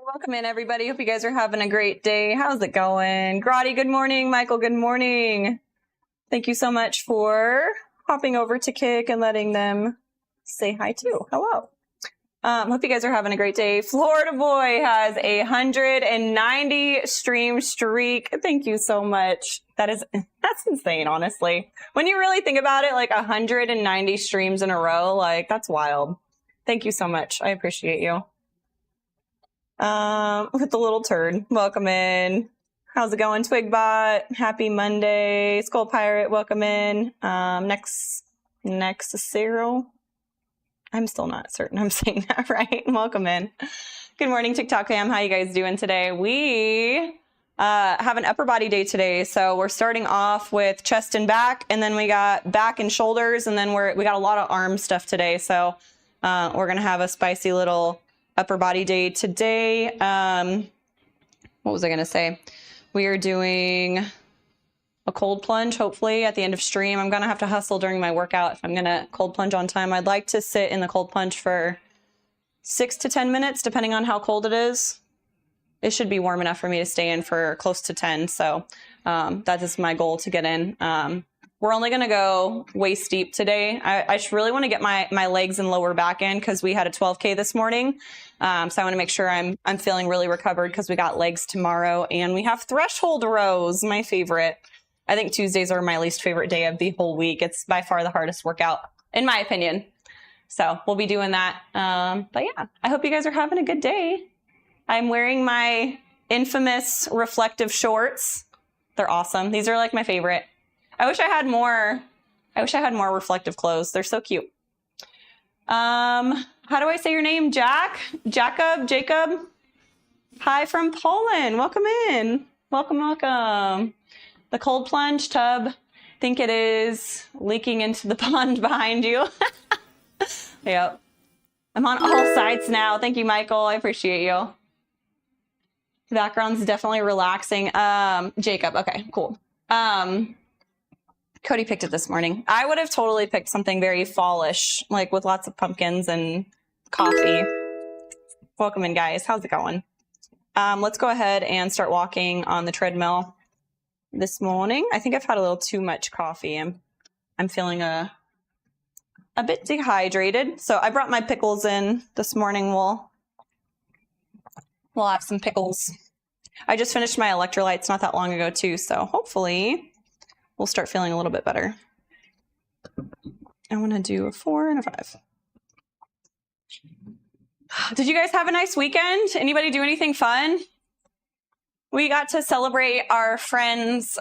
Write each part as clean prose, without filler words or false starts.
Welcome in, everybody. Hope you guys are having a great day. How's it going? Grotty, good morning. Michael, good morning. Thank you so much for hopping over to Kick and letting them say hi too. Hello. Hope you guys are having a great day. Florida Boy has a 190 stream streak. Thank you so much. That's insane, honestly. When you really think about it, like 190 streams in a row, like that's wild. Thank you so much. I appreciate you. With the little turd. Welcome in. How's it going, Twigbot? Happy Monday. Skull Pirate, welcome in. Next Cyril. I'm still not certain I'm saying that right. Welcome in. Good morning, TikTok fam. How you guys doing today? We have an upper body day today. So we're starting off with chest and back, and then we got back and shoulders, and then we got a lot of arm stuff today. So we're going to have a spicy little upper body day today. What was I going to say? We are doing a cold plunge, hopefully, at the end of stream. I'm going to have to hustle during my workout if I'm going to cold plunge on time. I'd like to sit in the cold plunge for 6 to 10 minutes, depending on how cold it is. It should be warm enough for me to stay in for close to 10. So that is my goal to get in. We're only going to go waist deep today. I just really want to get my legs and lower back in because we had a 12K this morning. So I want to make sure I'm feeling really recovered because we got legs tomorrow and we have threshold rows, my favorite. I think Tuesdays are my least favorite day of the whole week. It's by far the hardest workout, in my opinion. So we'll be doing that. But yeah, I hope you guys are having a good day. I'm wearing my infamous reflective shorts. They're awesome. These are like my favorite. I wish I had more reflective clothes. They're so cute. How do I say your name? Jacob? Hi from Poland. Welcome in. Welcome. The cold plunge tub, I think it is leaking into the pond behind you. Yep. I'm on all sides now. Thank you, Michael. I appreciate you. The background's definitely relaxing. Jacob. Okay, cool. Cody picked it this morning. I would have totally picked something very fallish, like with lots of pumpkins and coffee. Welcome in, guys. How's it going? Let's go ahead and start walking on the treadmill this morning. I think I've had a little too much coffee. I'm feeling a bit dehydrated. So I brought my pickles in this morning. We'll have some pickles. I just finished my electrolytes not that long ago too, so hopefully we'll start feeling a little bit better. I want to do a 4 and a 5. Did you guys have a nice weekend? Anybody do anything fun? We got to celebrate our friend's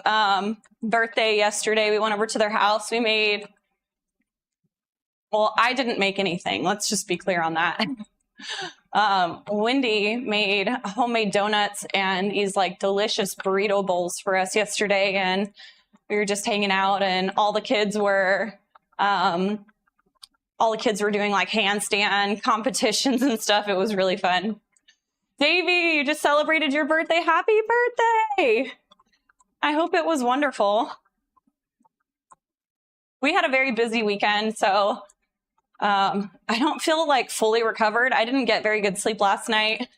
birthday yesterday. We went over to their house. I didn't make anything. Let's just be clear on that. Wendy made homemade donuts and these like delicious burrito bowls for us yesterday, and we were just hanging out, and all the kids were doing like handstand competitions and stuff. It was really fun. Davey, you just celebrated your birthday. Happy birthday! I hope it was wonderful. We had a very busy weekend, so I don't feel like fully recovered. I didn't get very good sleep last night,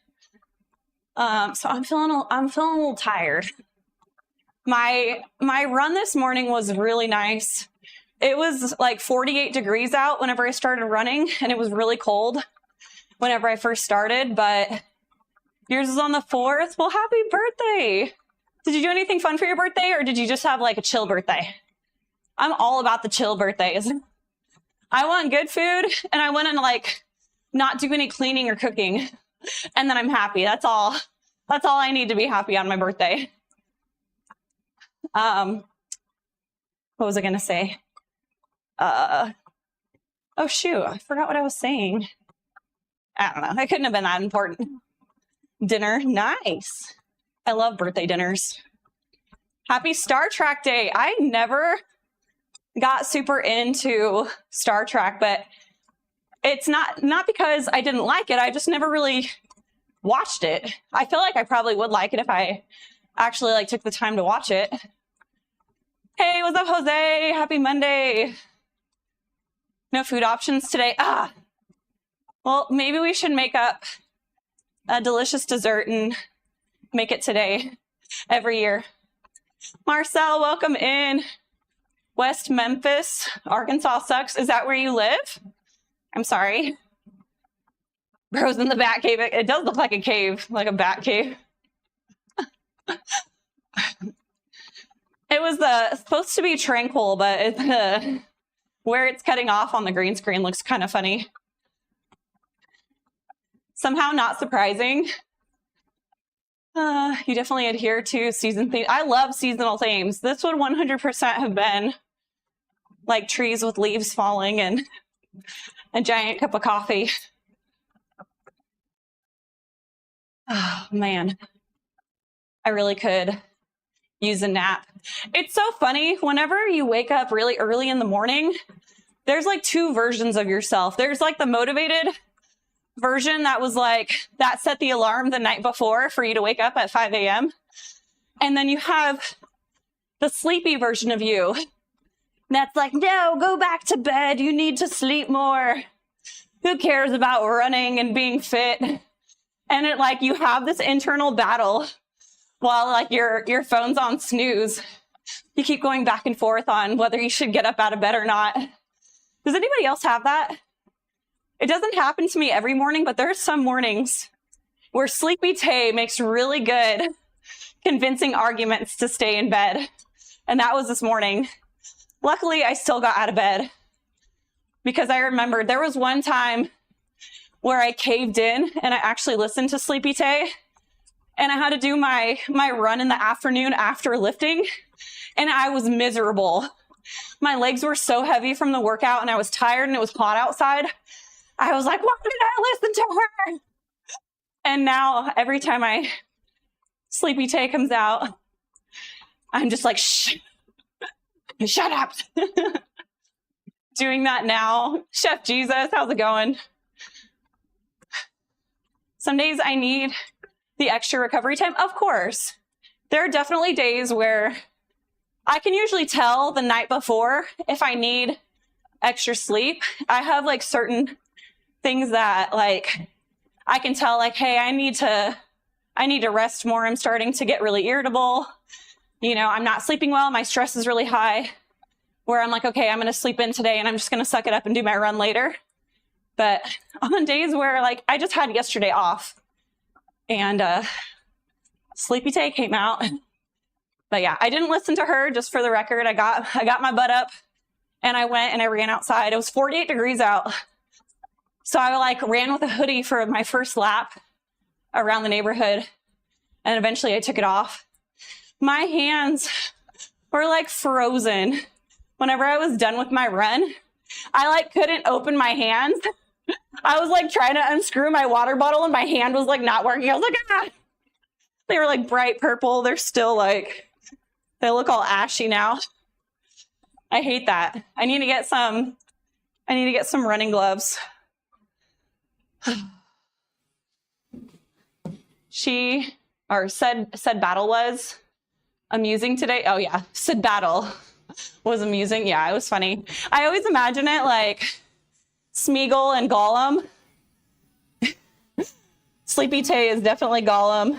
so I'm feeling a little tired. My run this morning was really nice. It was like 48 degrees out whenever I started running, and it was really cold whenever I first started, but yours is on the 4th. Well, happy birthday. Did you do anything fun for your birthday, or did you just have like a chill birthday? I'm all about the chill birthdays. I want good food, and I want to like not do any cleaning or cooking, and then I'm happy. That's all I need to be happy on my birthday. What was I going to say? Oh shoot, I forgot what I was saying. I don't know. It couldn't have been that important. Dinner, nice. I love birthday dinners. Happy Star Trek Day. I never got super into Star Trek, but it's not because I didn't like it. I just never really watched it. I feel like I probably would like it if I actually like took the time to watch it. Hey, what's up, Jose? Happy Monday. No food options today. Well, maybe we should make up a delicious dessert and make it today every year. Marcel, welcome in. West Memphis, Arkansas sucks. Is that where you live? I'm sorry. Bro's in the bat cave. It does look like a cave, like a bat cave. It was supposed to be tranquil, but where it's cutting off on the green screen looks kind of funny. Somehow not surprising. You definitely adhere to season themes. I love seasonal themes. This would 100% have been like trees with leaves falling and a giant cup of coffee. Oh, man. I really could use a nap. It's so funny. Whenever you wake up really early in the morning, there's like two versions of yourself. There's like the motivated version that was like, that set the alarm the night before for you to wake up at 5 a.m. And then you have the sleepy version of you that's like, no, go back to bed. You need to sleep more. Who cares about running and being fit? And it like, you have this internal battle while like your phone's on snooze. You keep going back and forth on whether you should get up out of bed or not. Does anybody else have that? It doesn't happen to me every morning, but there are some mornings where Sleepy Tay makes really good, convincing arguments to stay in bed. And that was this morning. Luckily, I still got out of bed because I remembered there was one time where I caved in and I actually listened to Sleepy Tay. And I had to do my run in the afternoon after lifting, and I was miserable. My legs were so heavy from the workout, and I was tired, and it was hot outside. I was like, why did I listen to her? And now, every time Sleepy Tay comes out, I'm just like, shh, shut up. Doing that now. Chef Jesus, how's it going? Some days I need the extra recovery time, of course. There are definitely days where I can usually tell the night before if I need extra sleep. I have like certain things that like I can tell like, hey, I need to rest more. I'm starting to get really irritable. You know, I'm not sleeping well. My stress is really high, where I'm like, okay, I'm going to sleep in today and I'm just going to suck it up and do my run later. But on days where like I just had yesterday off, and Sleepy Tay came out. But yeah, I didn't listen to her, just for the record. I got my butt up and I went and I ran outside. It was 48 degrees out. So I like ran with a hoodie for my first lap around the neighborhood. And eventually I took it off. My hands were like frozen. Whenever I was done with my run, I like couldn't open my hands. I was like trying to unscrew my water bottle and my hand was like not working. I was like, ah! They were like bright purple. They're still like, they look all ashy now. I hate that. I need to get some running gloves. Said battle was amusing today. Oh yeah, said battle was amusing. Yeah, it was funny. I always imagine it like Smeagol and Gollum. Sleepy Tay is definitely Gollum.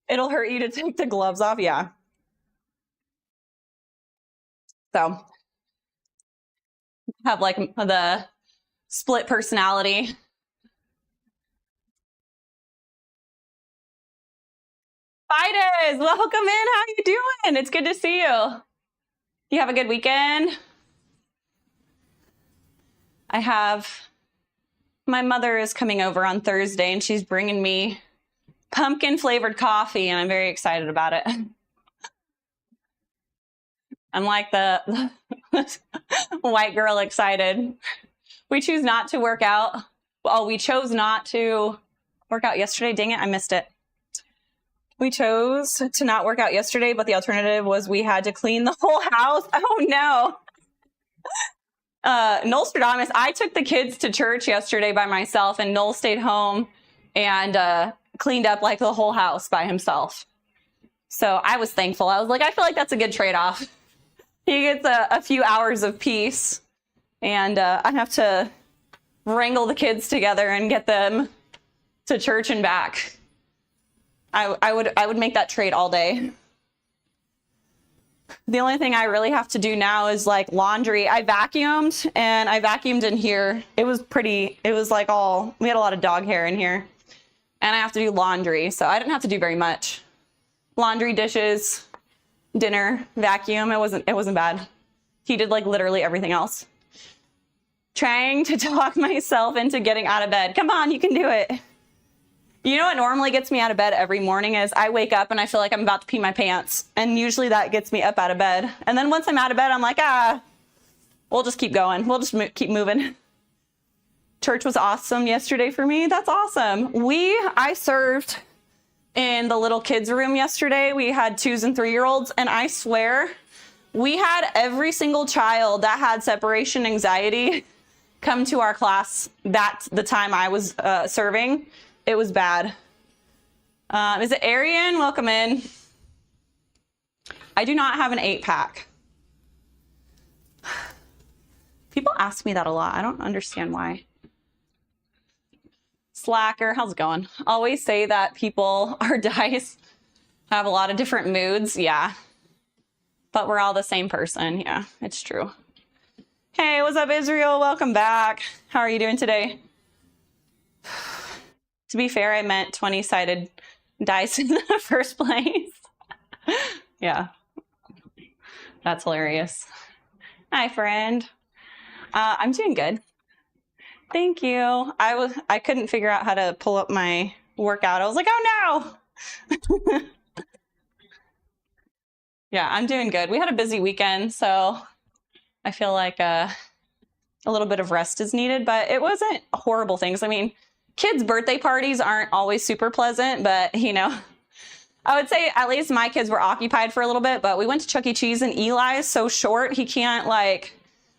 It'll hurt you to take the gloves off. Yeah. So have like the split personality. Fides, welcome in. How you doing? It's good to see you. You have a good weekend? My mother is coming over on Thursday and she's bringing me pumpkin flavored coffee and I'm very excited about it. I'm like the white girl excited. We choose not to work out. Well, we chose not to work out yesterday. Dang it, I missed it. We chose to not work out yesterday, but the alternative was we had to clean the whole house. Oh no. Nostradamus, I took the kids to church yesterday by myself and Noel stayed home and cleaned up like the whole house by himself. So I was thankful. I was like, I feel like that's a good trade-off. He gets a few hours of peace and I have to wrangle the kids together and get them to church and back. I would make that trade all day. The only thing I really have to do now is like laundry. I vacuumed in here. It was like we had a lot of dog hair in here. And I have to do laundry, so I didn't have to do very much. Laundry, dishes, dinner, vacuum. It wasn't bad. He did like literally everything else. Trying to talk myself into getting out of bed. Come on, you can do it. You know what normally gets me out of bed every morning is I wake up and I feel like I'm about to pee my pants. And usually that gets me up out of bed. And then once I'm out of bed, I'm like, we'll just keep going. We'll just keep moving. Church was awesome yesterday for me. That's awesome. I served in the little kids room yesterday. We had 2s and 3-year-olds. And I swear we had every single child that had separation anxiety come to our class the time I was serving. It was bad. Is it Arian? Welcome in. I do not have an 8-pack. People ask me that a lot. I don't understand why. Slacker, how's it going? Always say that people are dice, have a lot of different moods. Yeah. But we're all the same person. Yeah, it's true. Hey, what's up, Israel? Welcome back. How are you doing today? To be fair, I meant 20-sided dice in the first place. Yeah. That's hilarious. Hi, friend. I'm doing good. Thank you. I couldn't figure out how to pull up my workout. I was like, oh no. Yeah, I'm doing good. We had a busy weekend, so I feel like a little bit of rest is needed, but it wasn't horrible things. I mean, kids' birthday parties aren't always super pleasant, but you know, I would say at least my kids were occupied for a little bit, but we went to Chuck E. Cheese and Eli is so short, he can't like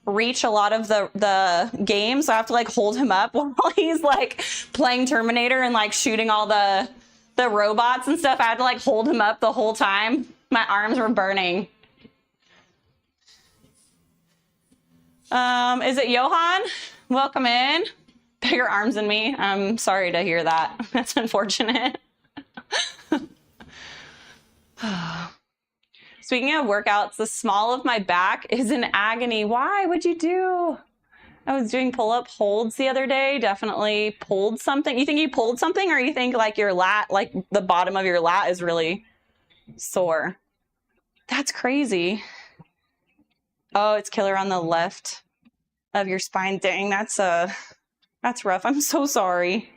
reach a lot of the games. So I have to like hold him up while he's like playing Terminator and like shooting all the robots and stuff. I had to like hold him up the whole time. My arms were burning. Is it Johan? Welcome in. Bigger arms than me. I'm sorry to hear that. That's unfortunate. Speaking of workouts, the small of my back is in agony. Why? What'd you do? I was doing pull-up holds the other day. Definitely pulled something. You think you pulled something, or you think like your lat, like the bottom of your lat is really sore? That's crazy. Oh, it's killer on the left of your spine. Dang, that's rough. I'm so sorry.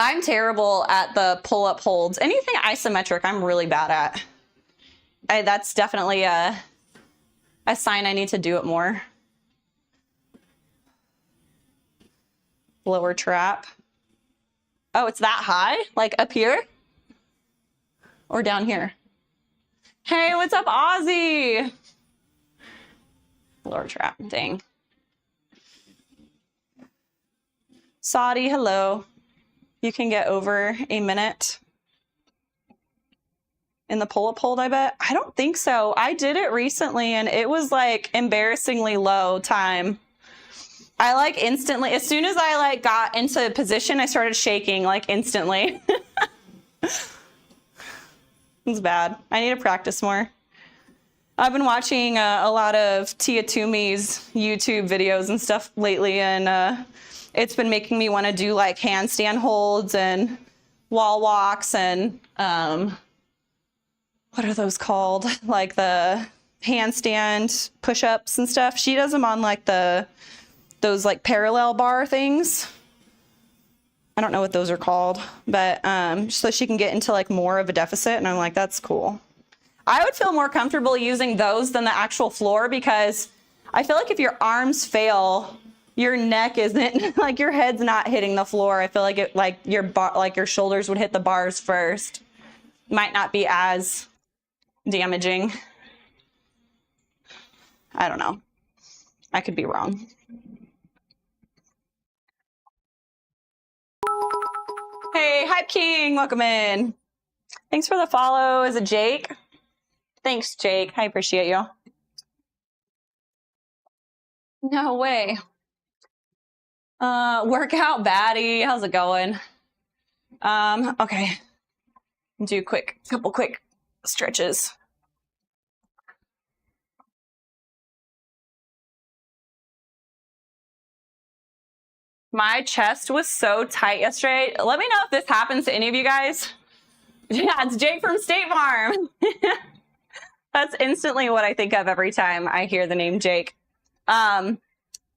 I'm terrible at the pull-up holds. Anything isometric, I'm really bad at. That's definitely a sign I need to do it more. Lower trap. Oh, it's that high? Like up here? Or down here? Hey, what's up, Ozzy? Lower trap, dang. Saudi, hello. You can get over a minute in the pull-up hold, I bet. I don't think so. I did it recently and it was like embarrassingly low time. I like instantly, as soon as I like got into position, I started shaking like instantly. It's bad. I need to practice more. I've been watching a lot of Tia Toomey's YouTube videos and stuff lately, and it's been making me want to do like handstand holds and wall walks and what are those called? Like the handstand push-ups and stuff. She does them on like those like parallel bar things. I don't know what those are called, but so she can get into like more of a deficit, and I'm like, that's cool. I would feel more comfortable using those than the actual floor, because I feel like if your arms fail, your neck isn't like your head's not hitting the floor. I feel like it like your shoulders would hit the bars first. Might not be as damaging. I don't know. I could be wrong. Hey, Hype King, welcome in. Thanks for the follow. Is it Jake? Thanks, Jake. I appreciate you. No way. Workout baddie, how's it going? Okay. Do couple quick stretches. My chest was so tight yesterday. Let me know if this happens to any of you guys. Yeah, it's Jake from State Farm. That's instantly what I think of every time I hear the name Jake.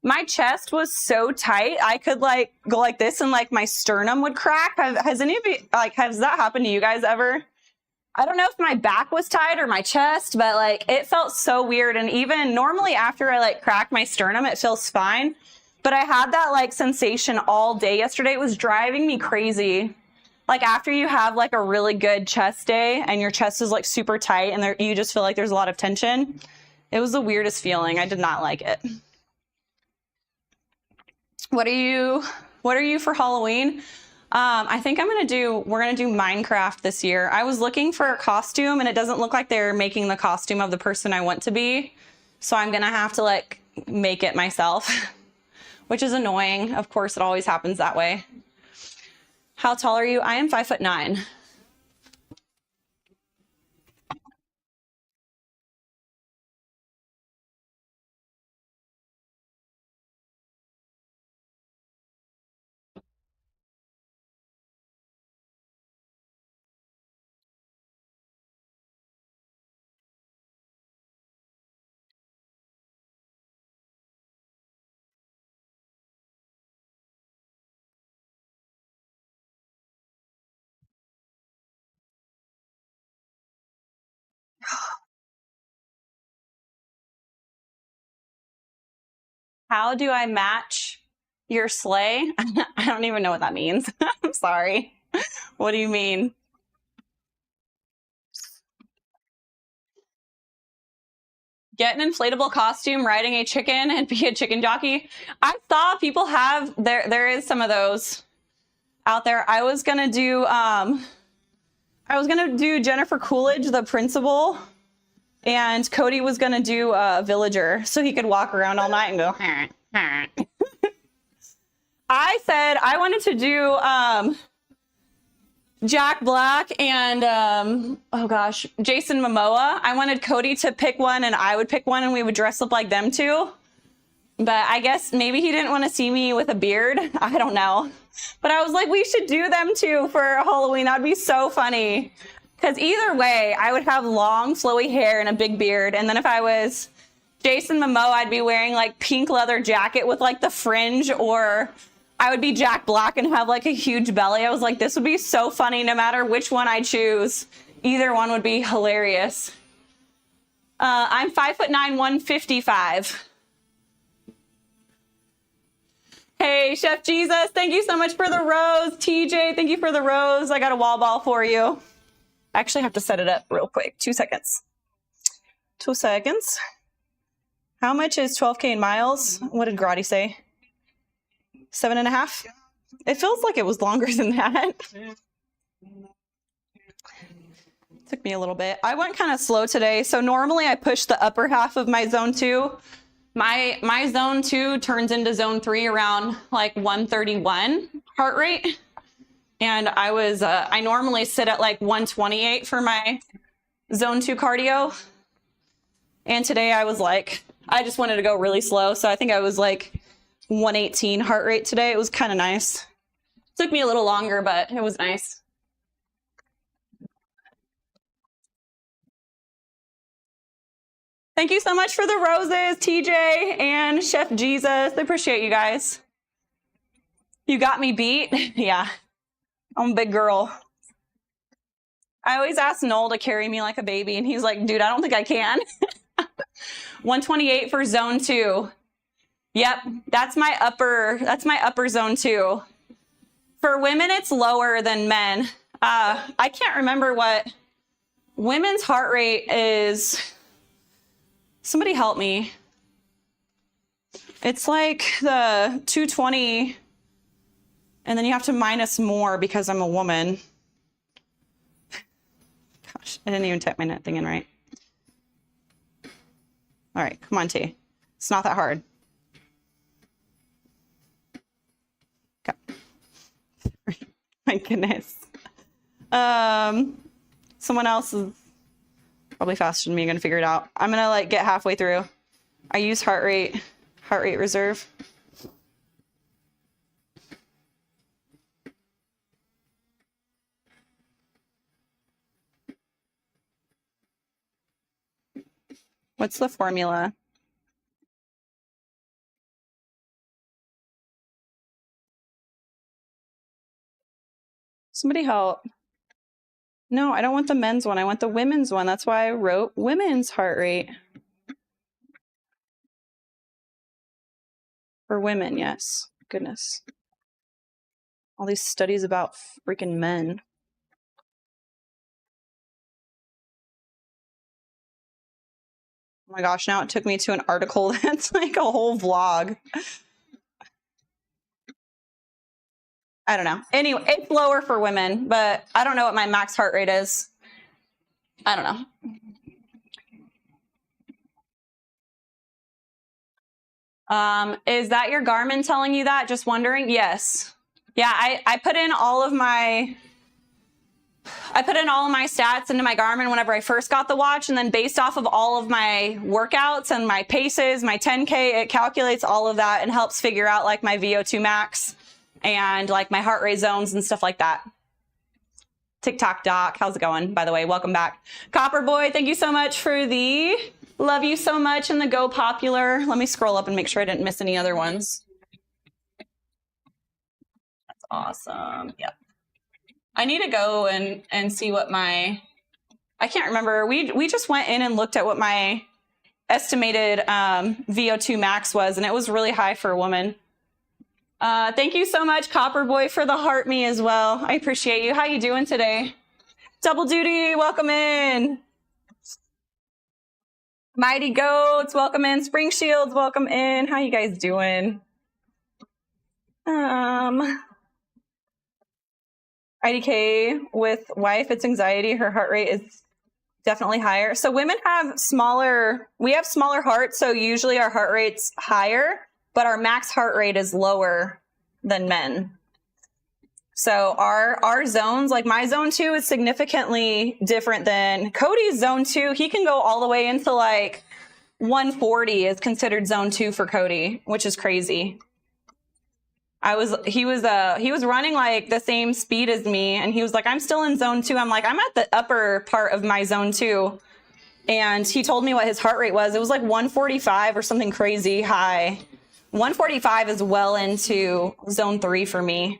My chest was so tight, I could like go like this and like my sternum would crack. Has any of you, like, has that happened to you guys ever? I don't know if my back was tight or my chest, but like it felt so weird. And even normally after I like crack my sternum, it feels fine. But I had that like sensation all day yesterday. It was driving me crazy. Like after you have like a really good chest day and your chest is like super tight and you just feel like there's a lot of tension. It was the weirdest feeling. I did not like it. What are you for Halloween? I think we're gonna do Minecraft this year. I was looking for a costume and it doesn't look like they're making the costume of the person I want to be. So I'm gonna have to like make it myself, which is annoying. Of course, it always happens that way. How tall are you? I am 5'9". How do I match your sleigh? I don't even know what that means. I'm sorry. What do you mean? Get an inflatable costume, riding a chicken, and be a chicken jockey. I saw people have there is some of those out there. I was gonna do Jennifer Coolidge, the principal, and Cody was gonna do a villager, so he could walk around all night and go. I said I wanted to do Jack Black and oh gosh, Jason Momoa. I wanted Cody to pick one and I would pick one and we would dress up like them too. But I guess maybe he didn't want to see me with a beard. I don't know. But I was like, we should do them too for Halloween. That'd be so funny. Because either way, I would have long, flowy hair and a big beard. And then if I was Jason Momoa, I'd be wearing like pink leather jacket with like the fringe, or I would be Jack Black and have like a huge belly. I was like, this would be so funny no matter which one I choose. Either one would be hilarious. I'm 5'9", 155. Hey, Chef Jesus, thank you so much for the rose. TJ, thank you for the rose. I got a wall ball for you. I actually have to set it up real quick. 2 seconds. 2 seconds. How much is 12K in miles? What did Grotti say? 7.5? It feels like it was longer than that. Took me a little bit. I went kind of slow today. So normally I push the upper half of my zone 2. My zone 2 turns into zone 3 around like 131 heart rate. And I normally sit at like 128 for my zone 2 cardio. And today I was like, I just wanted to go really slow. So I think I was like 118 heart rate today. It was kind of nice. Took me a little longer, but it was nice. Thank you so much for the roses, TJ and Chef Jesus. I appreciate you guys. You got me beat? Yeah, I'm a big girl. I always ask Knoll to carry me like a baby, and he's like, dude, I don't think I can. 128 for zone 2. Yep, that's my upper zone 2. For women, it's lower than men. I can't remember what women's heart rate is. Somebody help me. It's like the 220, and then you have to minus more because I'm a woman. Gosh, I didn't even type my thing in right. All right, come on, T. It's not that hard. My goodness. Someone else is probably faster than me. I'm gonna figure it out. I'm gonna like get halfway through. I use heart rate reserve. What's the formula? Somebody help. No, I don't want the men's one. I want the women's one. That's why I wrote women's heart rate. For women, yes. Goodness. All these studies about freaking men. Oh my gosh, now it took me to an article that's like a whole vlog. I don't know. Anyway, it's lower for women, but I don't know what my max heart rate is. I don't know. Is that your Garmin telling you that? Just wondering? Yes. Yeah, I put in all of my stats into my Garmin whenever I first got the watch, and then based off of all of my workouts and my paces, my 10K, it calculates all of that and helps figure out like my VO2 max and like my heart rate zones and stuff like that. TikTok Doc, how's it going? By the way, welcome back. Copper Boy, thank you so much for the love you so much and the Go Popular. Let me scroll up and make sure I didn't miss any other ones. That's awesome. Yep. I need to go and see what I can't remember. We just went in and looked at what my estimated VO2 max was, and it was really high for a woman. Thank you so much, Copper Boy, for the heart me as well. I appreciate you. How you doing today? Double Duty, welcome in. Mighty Goats, welcome in. Spring Shields, welcome in. How you guys doing? IDK with wife, it's anxiety. Her heart rate is definitely higher. So women have we have smaller hearts, so usually our heart rate's higher, but our max heart rate is lower than men. So our zones, like my zone 2 is significantly different than Cody's zone 2. He can go all the way into like 140 is considered zone 2 for Cody, which is crazy. He was running like the same speed as me, and he was like, I'm still in zone 2. I'm like, I'm at the upper part of my zone 2. And he told me what his heart rate was. It was like 145 or something crazy high. 145 is well into zone 3 for me.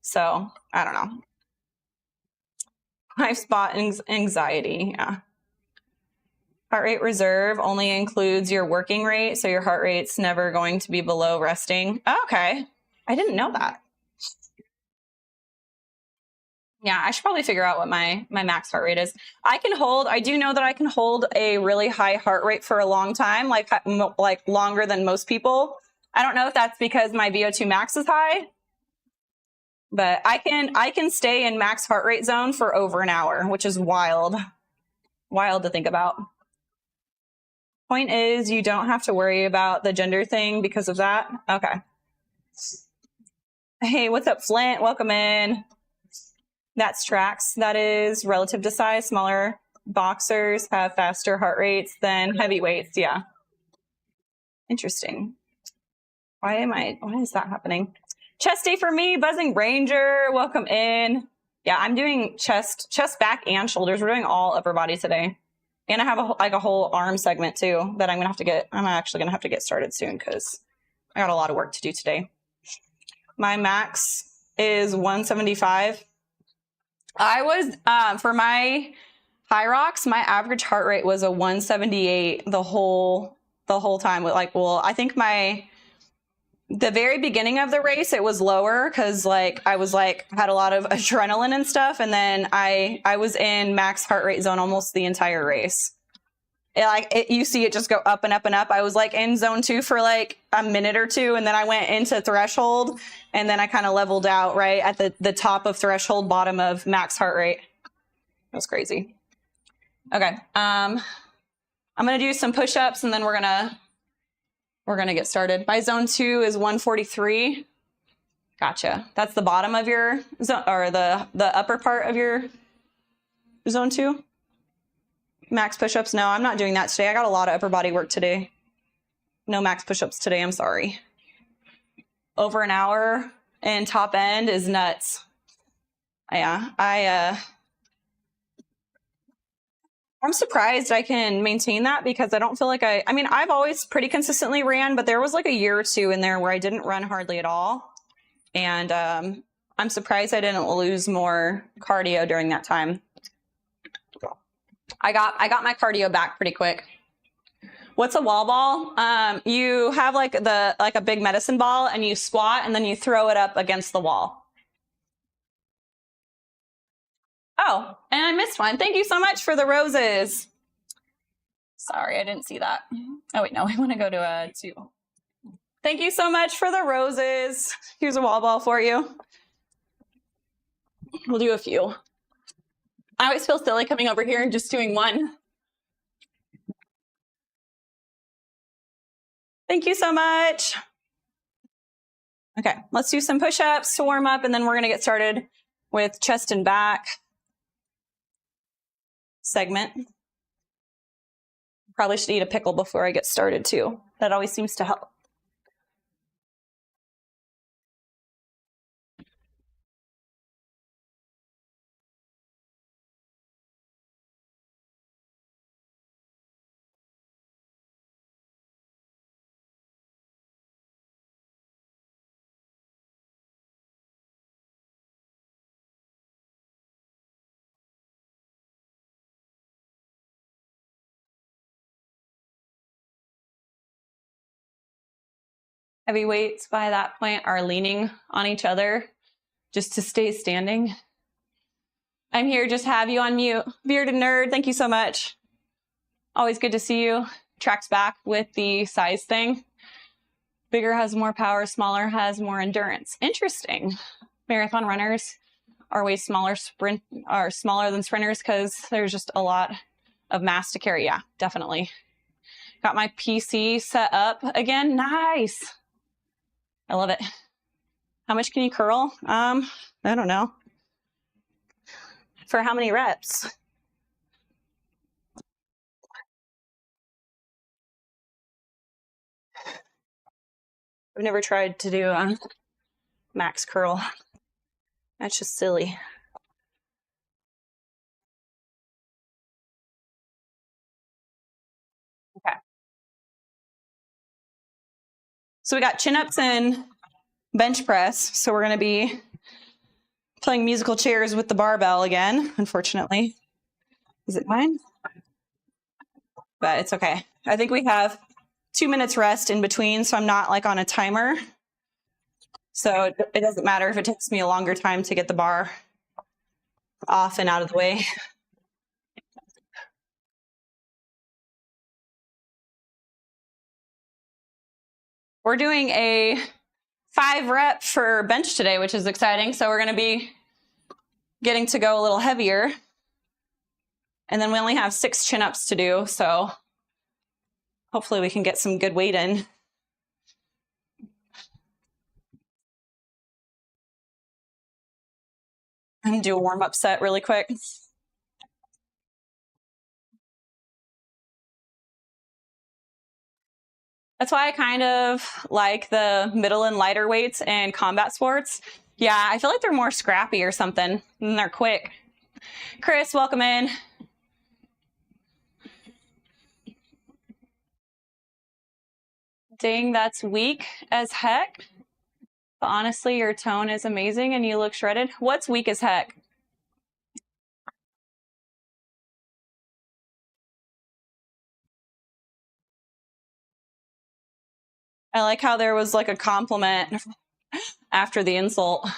So I don't know. 5 spot anxiety. Yeah. Heart rate reserve only includes your working rate. So your heart rate's never going to be below resting. Okay. I didn't know that. Yeah, I should probably figure out what my max heart rate is. I do know that I can hold a really high heart rate for a long time, like longer than most people. I don't know if that's because my VO2 max is high, but I can stay in max heart rate zone for over an hour, which is wild to think about. Point is, you don't have to worry about the gender thing because of that. Okay. Hey, what's up, Flint? Welcome in. That's tracks. That is relative to size. Smaller boxers have faster heart rates than heavyweights. Yeah. Interesting. Why is that happening? Chest day for me, Buzzing Ranger. Welcome in. Yeah, I'm doing chest, back, and shoulders. We're doing all upper body today. And I have a whole arm segment too that I'm actually gonna have to get started soon because I got a lot of work to do today. My max is 175. I was for my HYROX, my average heart rate was a 178 the whole time. I think the very beginning of the race it was lower because I was had a lot of adrenaline and stuff, and then I was in max heart rate zone almost the entire race. You see it just go up and up and up. I was in zone 2 for a minute or two, and then I went into threshold, and then I kind of leveled out right at the top of threshold, bottom of max heart rate. It was crazy. Okay, I'm gonna do some push-ups, and then we're gonna get started. My zone 2 is 143. Gotcha. That's the bottom of your zone, or the upper part of your zone 2? Max push-ups? No, I'm not doing that today. I got a lot of upper body work today. No max push-ups today, I'm sorry. Over an hour and top end is nuts. Yeah, I'm surprised I can maintain that because I don't feel like I mean, I've always pretty consistently ran, but there was like a year or two in there where I didn't run hardly at all. And I'm surprised I didn't lose more cardio during that time. I got my cardio back pretty quick. What's a wall ball? You have like a big medicine ball and you squat and then you throw it up against the wall. Oh, and I missed one. Thank you so much for the roses. Sorry, I didn't see that. Oh wait, no, I want to go to a 2. Thank you so much for the roses. Here's a wall ball for you. We'll do a few. I always feel silly coming over here and just doing one. Thank you so much. Okay, let's do some push-ups to warm up, and then we're gonna get started with chest and back segment. Probably should eat a pickle before I get started too. That always seems to help. Heavyweights by that point are leaning on each other just to stay standing. I'm here, just have you on mute. Bearded nerd, thank you so much. Always good to see you. Tracks back with the size thing. Bigger has more power, smaller has more endurance. Interesting. Marathon runners are way smaller than sprinters because there's just a lot of mass to carry. Yeah, definitely. Got my PC set up again. Nice. I love it. How much can you curl? I don't know. For how many reps? I've never tried to do a max curl. That's just silly. Okay. So we got chin-ups and bench press. So we're going to be playing musical chairs with the barbell again, unfortunately. Is it mine? But it's okay. I think we have 2 minutes rest in between, so I'm not like on a timer. So it doesn't matter if it takes me a longer time to get the bar off and out of the way. We're doing a 5 rep for bench today, which is exciting. So we're going to be getting to go a little heavier. And then we only have 6 chin-ups to do. So hopefully we can get some good weight in. And do a warm-up set really quick. That's why I kind of like the middle and lighter weights in combat sports. Yeah, I feel like they're more scrappy or something, and they're quick. Chris, welcome in. Dang, that's weak as heck. But honestly, your tone is amazing and you look shredded. What's weak as heck? I like how there was like a compliment after the insult.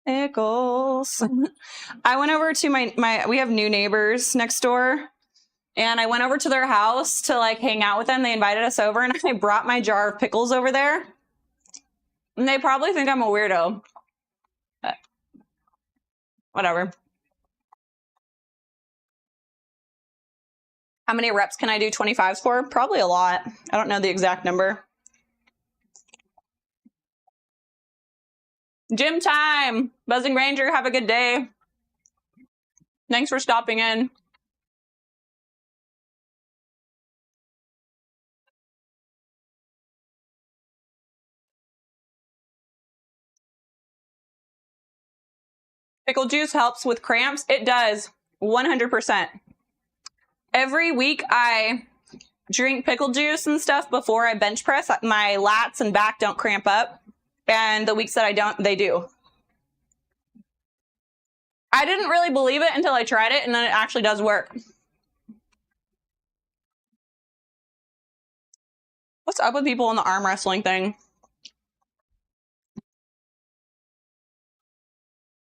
Pickles. I went over to we have new neighbors next door, and I went over to their house to like hang out with them. They invited us over, and I brought my jar of pickles over there. And they probably think I'm a weirdo. But whatever. How many reps can I do 25s for? Probably a lot. I don't know the exact number. Gym time. Buzzing Ranger, have a good day. Thanks for stopping in. Pickle juice helps with cramps. It does, 100%. Every week I drink pickle juice and stuff before I bench press. My lats and back don't cramp up. And the weeks that I don't, they do. I didn't really believe it until I tried it, and then it actually does work. What's up with people in the arm wrestling thing?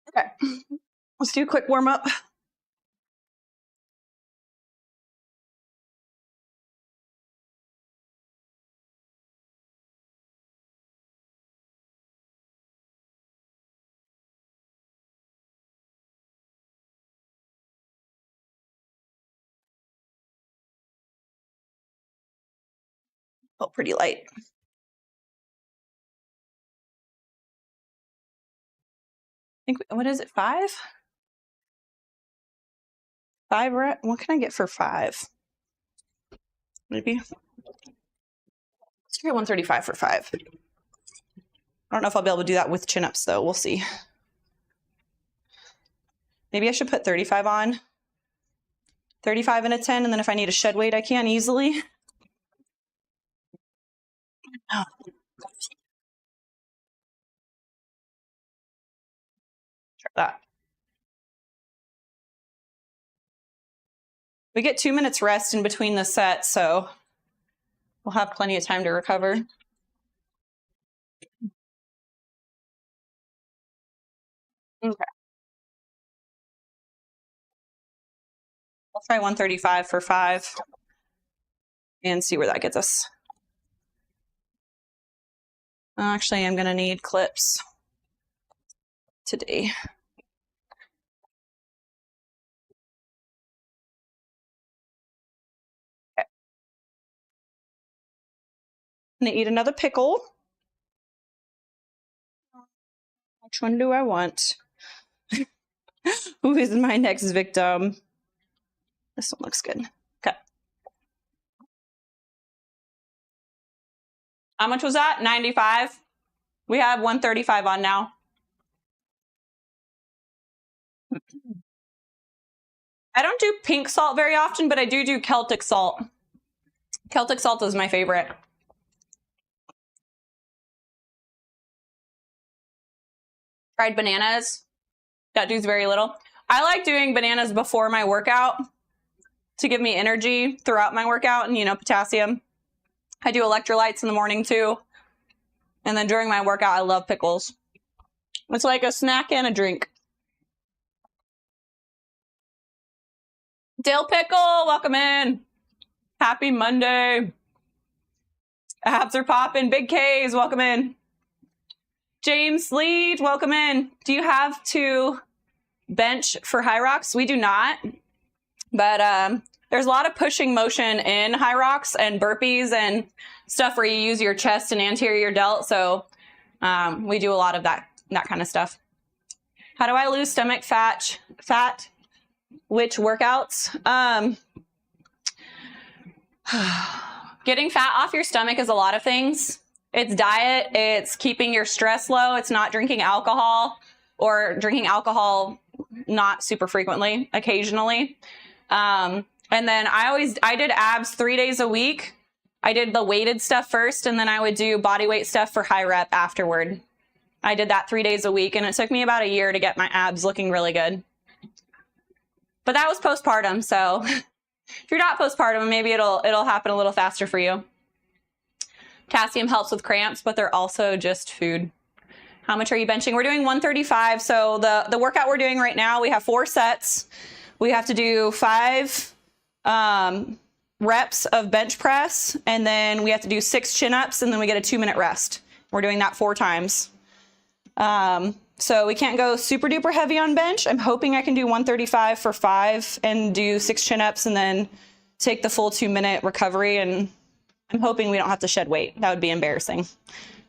Okay, let's do a quick warm up. Felt pretty light. I think, what is it, 5? 5 rep? What can I get for 5? Maybe. Let's try 135 for 5. I don't know if I'll be able to do that with chin-ups, though. We'll see. Maybe I should put 35 on. 35 and a 10, and then if I need a shed weight, I can easily. Oh. Try that. We get 2 minutes rest in between the sets, so we'll have plenty of time to recover. Okay. I'll try 135 for 5 and see where that gets us. Actually, I'm going to need clips today. Okay. I'm going to eat another pickle. Which one do I want? Who is my next victim? This one looks good. Okay. How much was that? 95. We have 135 on now. I don't do pink salt very often, but I do Celtic salt. Celtic salt is my favorite. Fried bananas. That does very little. I like doing bananas before my workout to give me energy throughout my workout and, you know, potassium. I do electrolytes in the morning too. And then during my workout, I love pickles. It's like a snack and a drink. Dill Pickle, welcome in. Happy Monday. Abs are popping. Big K's, welcome in. James Lead, welcome in. Do you have to bench for HYROX? We do not. But there's a lot of pushing motion in HYROX and burpees and stuff where you use your chest and anterior delt. So we do a lot of that kind of stuff. How do I lose stomach fat? Which workouts? Getting fat off your stomach is a lot of things. It's diet, it's keeping your stress low, it's not drinking alcohol, or drinking alcohol not super frequently, occasionally. And then I did abs 3 days a week. I did the weighted stuff first, and then I would do body weight stuff for high rep afterward. I did that 3 days a week, and it took me about a year to get my abs looking really good. But that was postpartum, so if you're not postpartum, maybe it'll happen a little faster for you. Potassium helps with cramps, but they're also just food. How much are you benching? We're doing 135. So the workout we're doing right now, we have 4 sets. We have to do 5 reps of bench press, and then we have to do 6 chin-ups, and then we get a 2-minute rest. We're doing that 4 times. So we can't go super duper heavy on bench. I'm hoping I can do 135 for 5 and do 6 chin-ups and then take the full 2-minute recovery, and I'm hoping we don't have to shed weight. That would be embarrassing,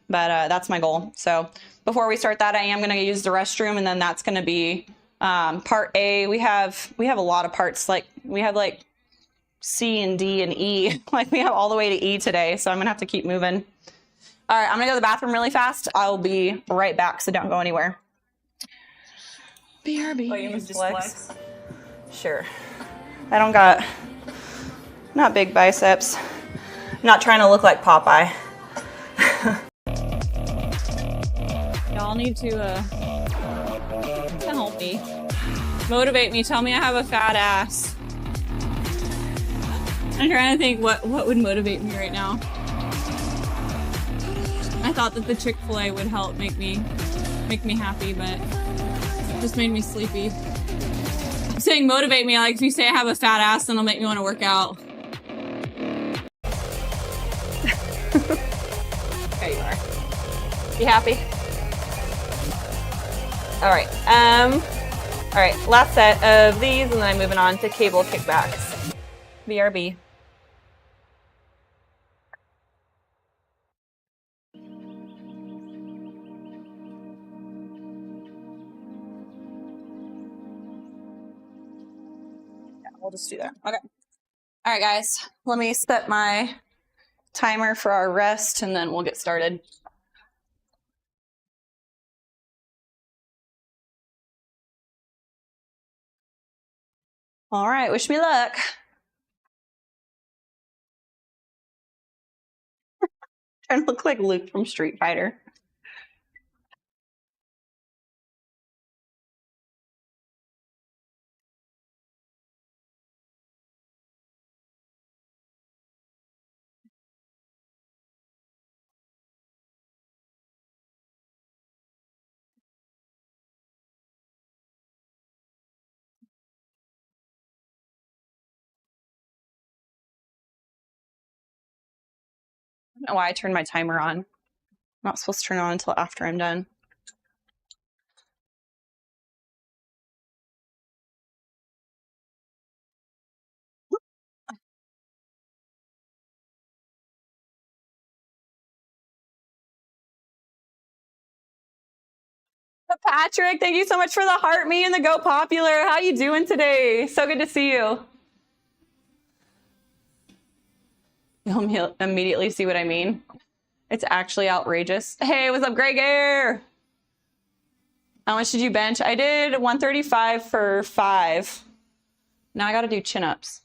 but that's my goal. So before we start that, I am going to use the restroom, and then that's going to be part A. We have a lot of parts. Like we have like C and D and E. Like we have all the way to E today, so I'm gonna have to keep moving. All right, I'm gonna go to the bathroom really fast. I'll be right back, so don't go anywhere. BRB. Oh, you must just flex? Sure. I don't got, not big biceps. I'm not trying to look like Popeye. Y'all need to help me. Motivate me. Tell me I have a fat ass. I'm trying to think what would motivate me right now. I thought that the Chick-fil-A would help make me happy, but it just made me sleepy. I'm saying motivate me, like if you say I have a fat ass, then it'll make me want to work out. There you are. You happy? All right. All right. Last set of these, and then I'm moving on to cable kickbacks. BRB. We'll just do that. Okay. All right, guys. Let me set my timer for our rest, and then we'll get started. All right. Wish me luck. Trying to look like Luke from Street Fighter. I don't know why I turned my timer on. I'm not supposed to turn it on until after I'm done. Patrick, thank you so much for the heart me and the Go Popular. How you doing today? So good to see you. You'll immediately see what I mean. It's actually outrageous. Hey, what's up, Greg Air? How much did you bench? I did 135 for 5. Now I got to do chin-ups.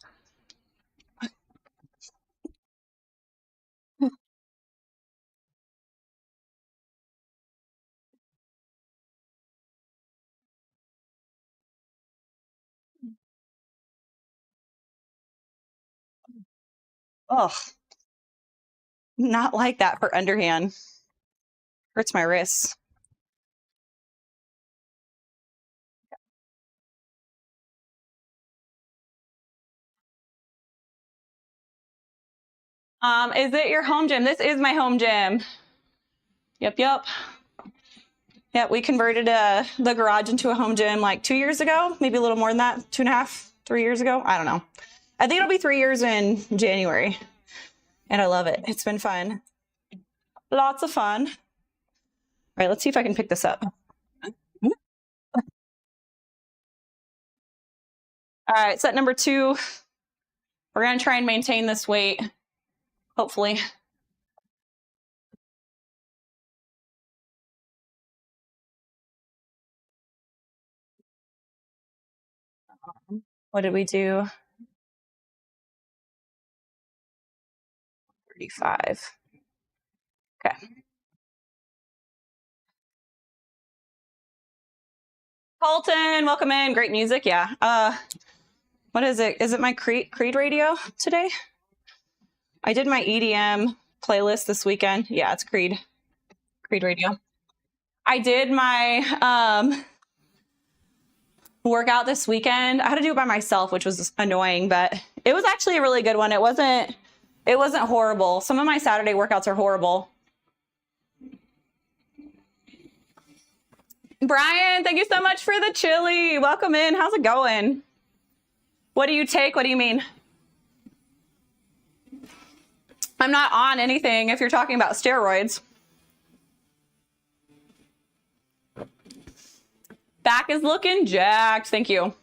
Ugh. Not like that for underhand. Hurts my wrists. Is it your home gym? This is my home gym. Yep. Yeah, we converted the garage into a home gym like 2 years ago, maybe a little more than that, 2.5, 3 years ago. I don't know. I think it'll be 3 years in January. And I love it. It's been fun. Lots of fun. All right, let's see if I can pick this up. All right, set number 2. We're going to try and maintain this weight, hopefully. What did we do? 35. Okay. Colton, welcome in. Great music. Yeah. What is it? Is it my Creed radio today? I did my EDM playlist this weekend. Yeah, it's Creed radio. I did my workout this weekend. I had to do it by myself, which was annoying, but it was actually a really good one. It wasn't horrible. Some of my Saturday workouts are horrible. Brian, thank you so much for the chili. Welcome in. How's it going? What do you take? What do you mean? I'm not on anything if you're talking about steroids. Back is looking jacked. Thank you.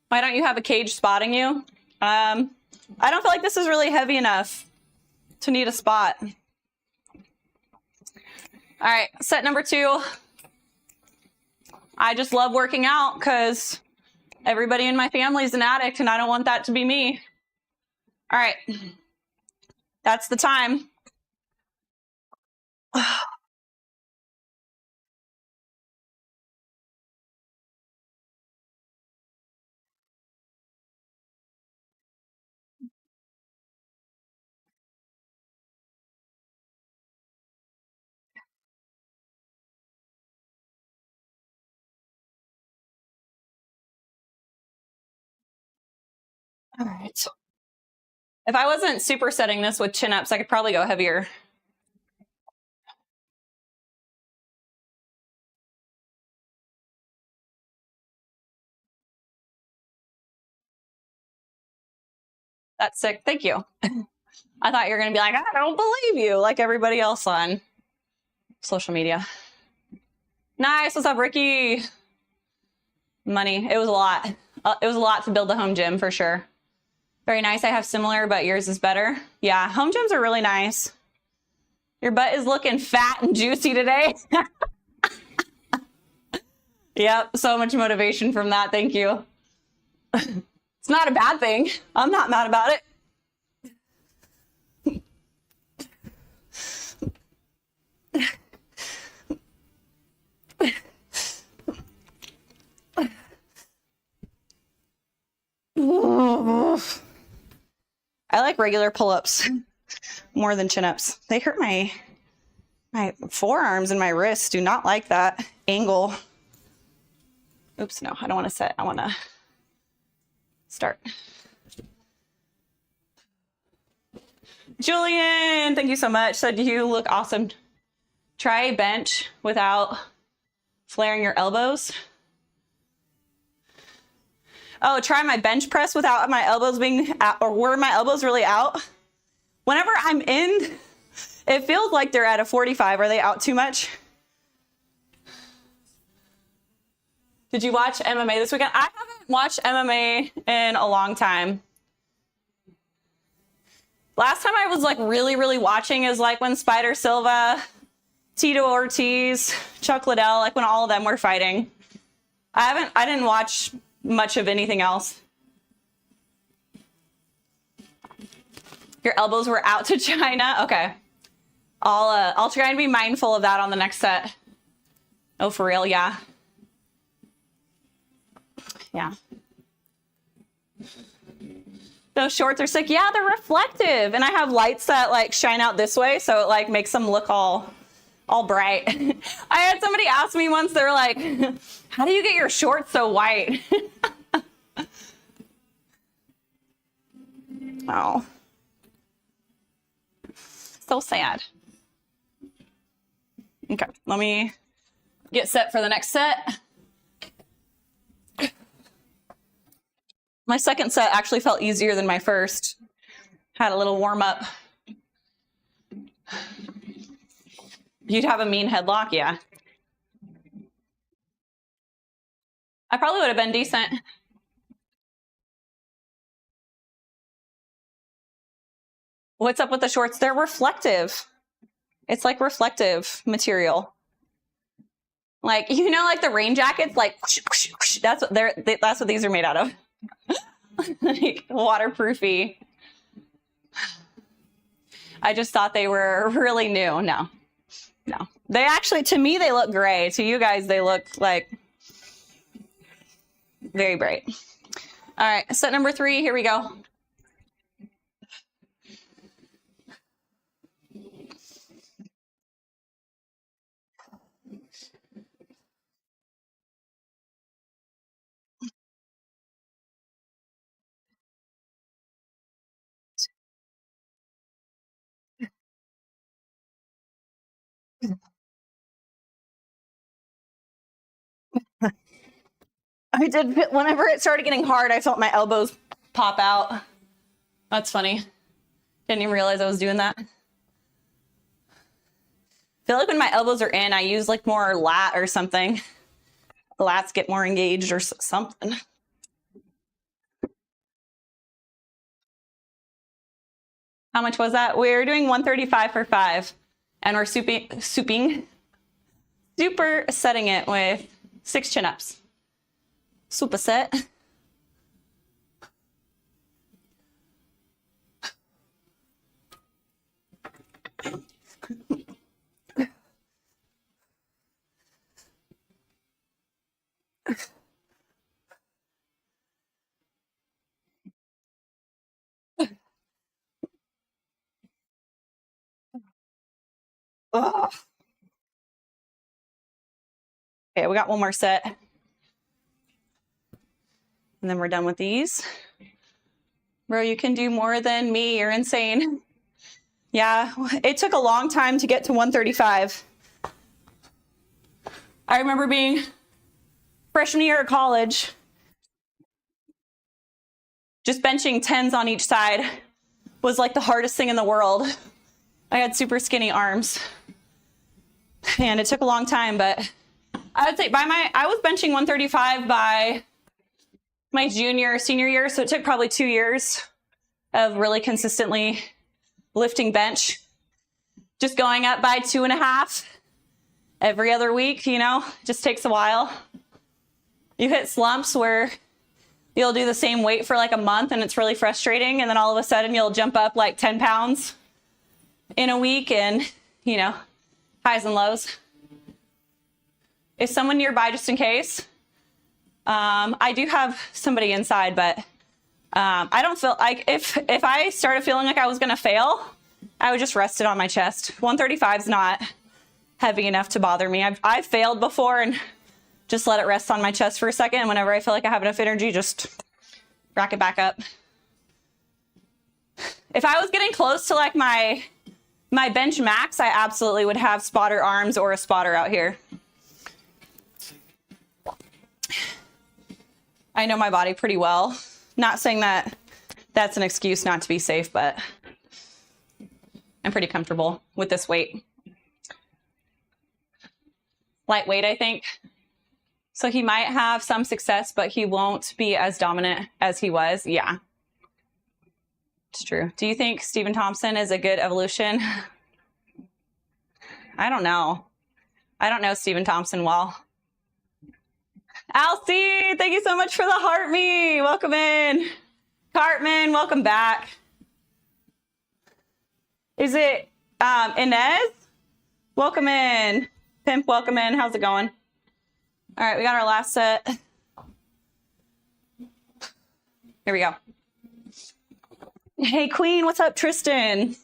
Why don't you have a cage spotting you? I don't feel like this is really heavy enough to need a spot. All right, set number 2. I just love working out because everybody in my family is an addict and I don't want that to be me. All right, that's the time. All right. If I wasn't supersetting this with chin-ups, I could probably go heavier. That's sick. Thank you. I thought you were going to be like, I don't believe you, like everybody else on social media. Nice. What's up, Ricky? Money. It was a lot. It was a lot to build the home gym for sure. Very nice. I have similar, but yours is better. Yeah, home gyms are really nice. Your butt is looking fat and juicy today. Yep, so much motivation from that. Thank you. It's not a bad thing. I'm not mad about it. I like regular pull-ups more than chin-ups. They hurt my forearms and my wrists. Do not like that angle. Oops, no, I don't want to set. I want to start. Julian, thank you so much. Said you look awesome. Try a bench without flaring your elbows. Oh, try my bench press without my elbows being out, or were my elbows really out? Whenever I'm in, it feels like they're at a 45. Are they out too much? Did you watch MMA this weekend? I haven't watched MMA in a long time. Last time I was like really watching is like when Spider Silva, Tito Ortiz, Chuck Liddell, like when all of them were fighting. I didn't watch much of anything else. Your elbows were out to China? Okay. I'll try and be mindful of that on the next set. Oh, for real? Yeah. Yeah. Those shorts are sick. Yeah, they're reflective. And I have lights that like shine out this way, so it like makes them look all bright. I had somebody ask me once, they were like, how do you get your shorts so white? Oh. So sad. Okay, let me get set for the next set. My second set actually felt easier than my first. Had a little warm up. You'd have a mean headlock, yeah. I probably would have been decent. What's up with the shorts? They're reflective. It's like reflective material. Like, you know, like the rain jackets, like whoosh, whoosh, whoosh. That's what these are made out of. Like waterproofy. I just thought they were really new. No. They actually, to me, they look gray. To you guys, they look like very bright. All right, set number 3. Here we go. I did, whenever it started getting hard, I felt my elbows pop out. That's funny. Didn't even realize I was doing that. I feel like when my elbows are in, I use like more lat or something. The lats get more engaged or something. How much was that? We're doing 135 for 5. And we're super setting it with 6 chin-ups. Super set. Ugh. Okay, we got one more set. And then we're done with these. Bro, you can do more than me. You're insane. Yeah, it took a long time to get to 135. I remember being freshman year of college, just benching 10s on each side was like the hardest thing in the world. I had super skinny arms. And it took a long time, but I would say I was benching 135 by my senior year, so it took probably 2 years of really consistently lifting bench. Just going up by 2.5 every other week, you know, just takes a while. You hit slumps where you'll do the same weight for like a month and it's really frustrating, and then all of a sudden you'll jump up like 10 pounds in a week, and, you know, highs and lows. Is someone nearby just in case? I do have somebody inside, but I don't feel like if I started feeling like I was gonna fail, I would just rest it on my chest. 135 is not heavy enough to bother me. I've failed before and just let it rest on my chest for a second. And whenever I feel like I have enough energy, just rack it back up. If I was getting close to like my bench max, I absolutely would have spotter arms or a spotter out here. I know my body pretty well. Not saying that that's an excuse not to be safe, but I'm pretty comfortable with this weight. Lightweight, I think. So he might have some success, but he won't be as dominant as he was. Yeah, it's true. Do you think Stephen Thompson is a good evolution? I don't know. I don't know Stephen Thompson well. Alcy, thank you so much for the heart me. Welcome in. Cartman, welcome back. Is it Inez? Welcome in. Pimp, welcome in. How's it going? All right, we got our last set. Here we go. Hey, Queen, what's up, Tristan?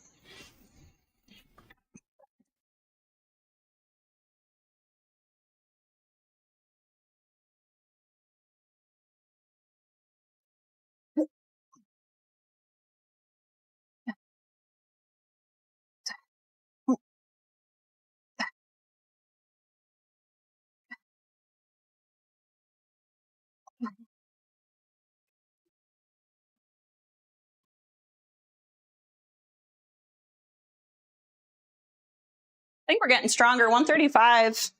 I think we're getting stronger. 135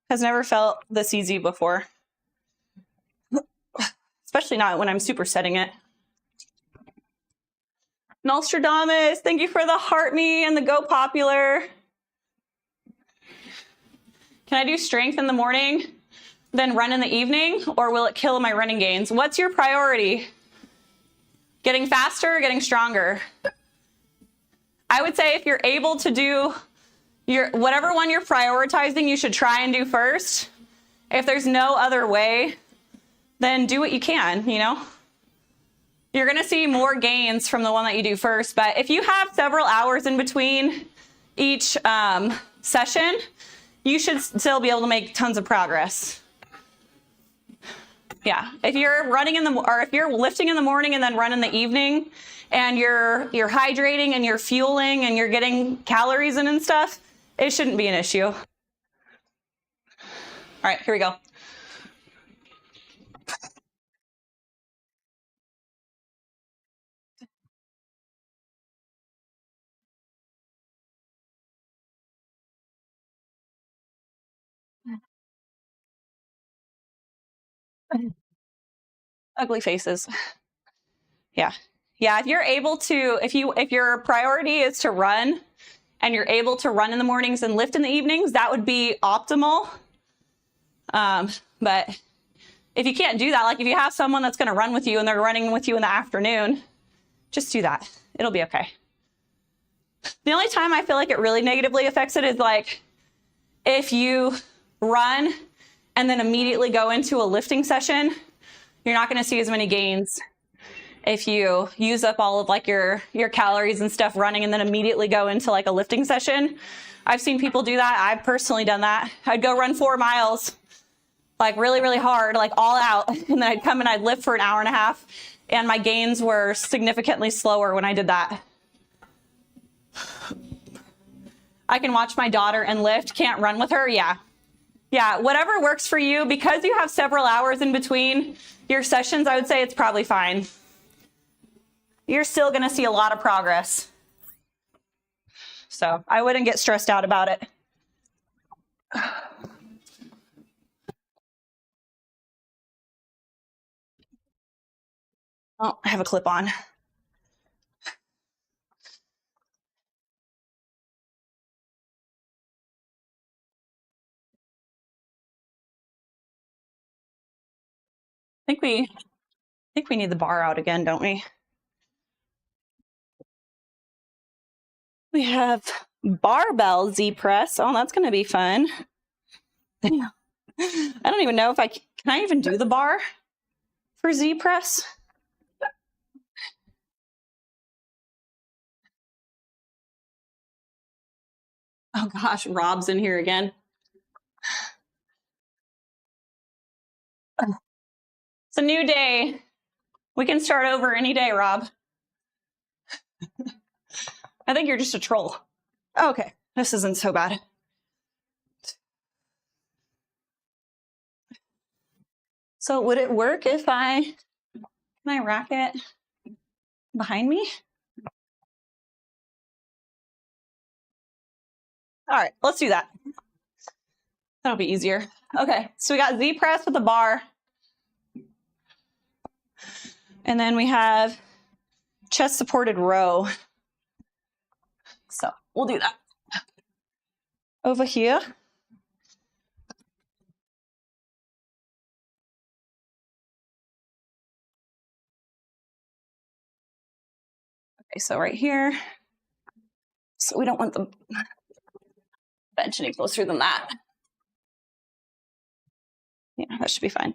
has never felt this easy before. Especially not when I'm super setting it. Nostradamus, thank you for the heart me and the go popular. Can I do strength in the morning, then run in the evening, or will it kill my running gains? What's your priority? Getting faster or getting stronger? I would say if you're able to do whatever one you're prioritizing, you should try and do first. If there's no other way, then do what you can, you know? You're gonna see more gains from the one that you do first, but if you have several hours in between each session, you should still be able to make tons of progress. Yeah, if you're running or if you're lifting in the morning and then run in the evening, and you're hydrating and you're fueling and you're getting calories in and stuff, it shouldn't be an issue. All right, here we go. Ugly faces. Yeah. Yeah, if you're able to, if your priority is to run and you're able to run in the mornings and lift in the evenings, that would be optimal. But if you can't do that, like if you have someone that's going to run with you and they're running with you in the afternoon, just do that. It'll be okay. The only time I feel like it really negatively affects it is like if you run and then immediately go into a lifting session, you're not going to see as many gains. If you use up all of like your calories and stuff running and then immediately go into like a lifting session. I've seen people do that. I've personally done that. I'd go run 4 miles, like really, really hard, like all out. And then I'd come and I'd lift for an hour and a half. And my gains were significantly slower when I did that. I can watch my daughter and lift, can't run with her. Yeah. Yeah, whatever works for you. Because you have several hours in between your sessions, I would say it's probably fine. You're still going to see a lot of progress. So I wouldn't get stressed out about it. Oh, I have a clip on. I think we need the bar out again, don't we? We have barbell Z press. Oh, that's going to be fun. I don't even know if can I even do the bar for Z press? Oh gosh, Rob's in here again. It's a new day. We can start over any day, Rob. I think you're just a troll. Okay, this isn't so bad. So would it work if can I rack it behind me? All right, let's do that. That'll be easier. Okay, so we got Z press with the bar. And then we have chest supported row. So we'll do that. Over here. Okay, so right here. So we don't want the bench any closer than that. Yeah, that should be fine.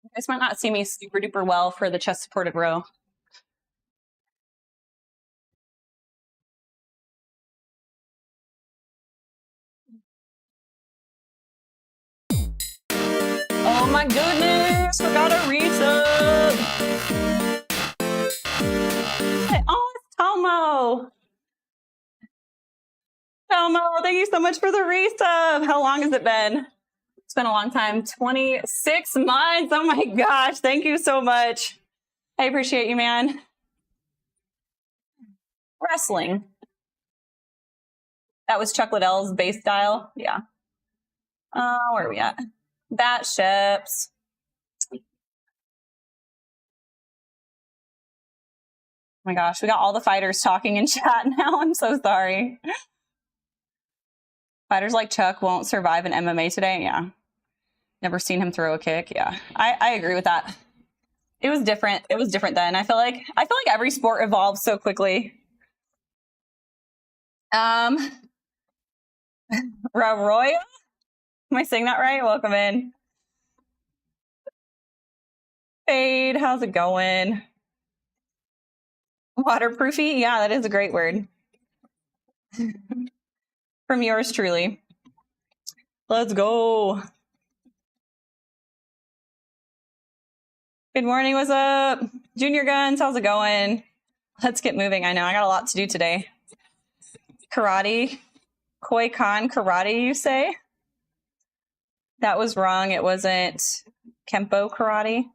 You guys might not see me super duper well for the chest supported row. Oh my goodness, forgot a resub. Oh, it's Tomo. Tomo, thank you so much for the resub. How long has it been? It's been a long time. 26 months. Oh my gosh. Thank you so much. I appreciate you, man. Wrestling. That was Chuck Liddell's base style. Yeah. Where are we at? Bat ships. Oh my gosh. We got all the fighters talking in chat now. I'm so sorry. Fighters like Chuck won't survive in MMA today. Yeah. Never seen him throw a kick. Yeah. I agree with that. It was different. It was different then. I feel like every sport evolves so quickly. Roya? Am I saying that right? Welcome in. Fade, how's it going? Waterproofy? Yeah, that is a great word. From yours truly. Let's go. Good morning, what's up? Junior Guns, how's it going? Let's get moving. I know, I got a lot to do today. Karate. Koi Kan karate, you say? That was wrong. It wasn't Kempo karate.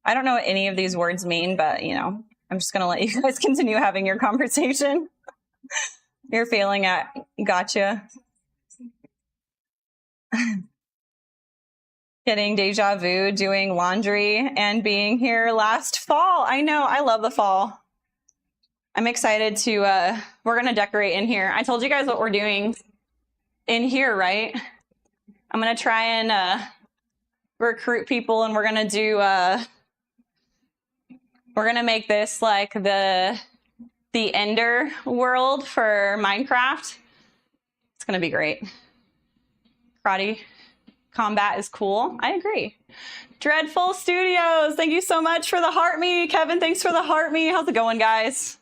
I don't know what any of these words mean, but, you know, I'm just going to let you guys continue having your conversation. You're failing at gotcha. Getting deja vu, doing laundry, and being here last fall. I know, I love the fall. I'm excited to, we're gonna decorate in here. I told you guys what we're doing in here, right? I'm gonna try and recruit people, and we're gonna do, we're gonna make this like the Ender world for Minecraft. It's gonna be great. Karate combat is cool. I agree. Dreadful Studios, thank you so much for the heart me. Kevin, thanks for the heart me. How's it going, guys?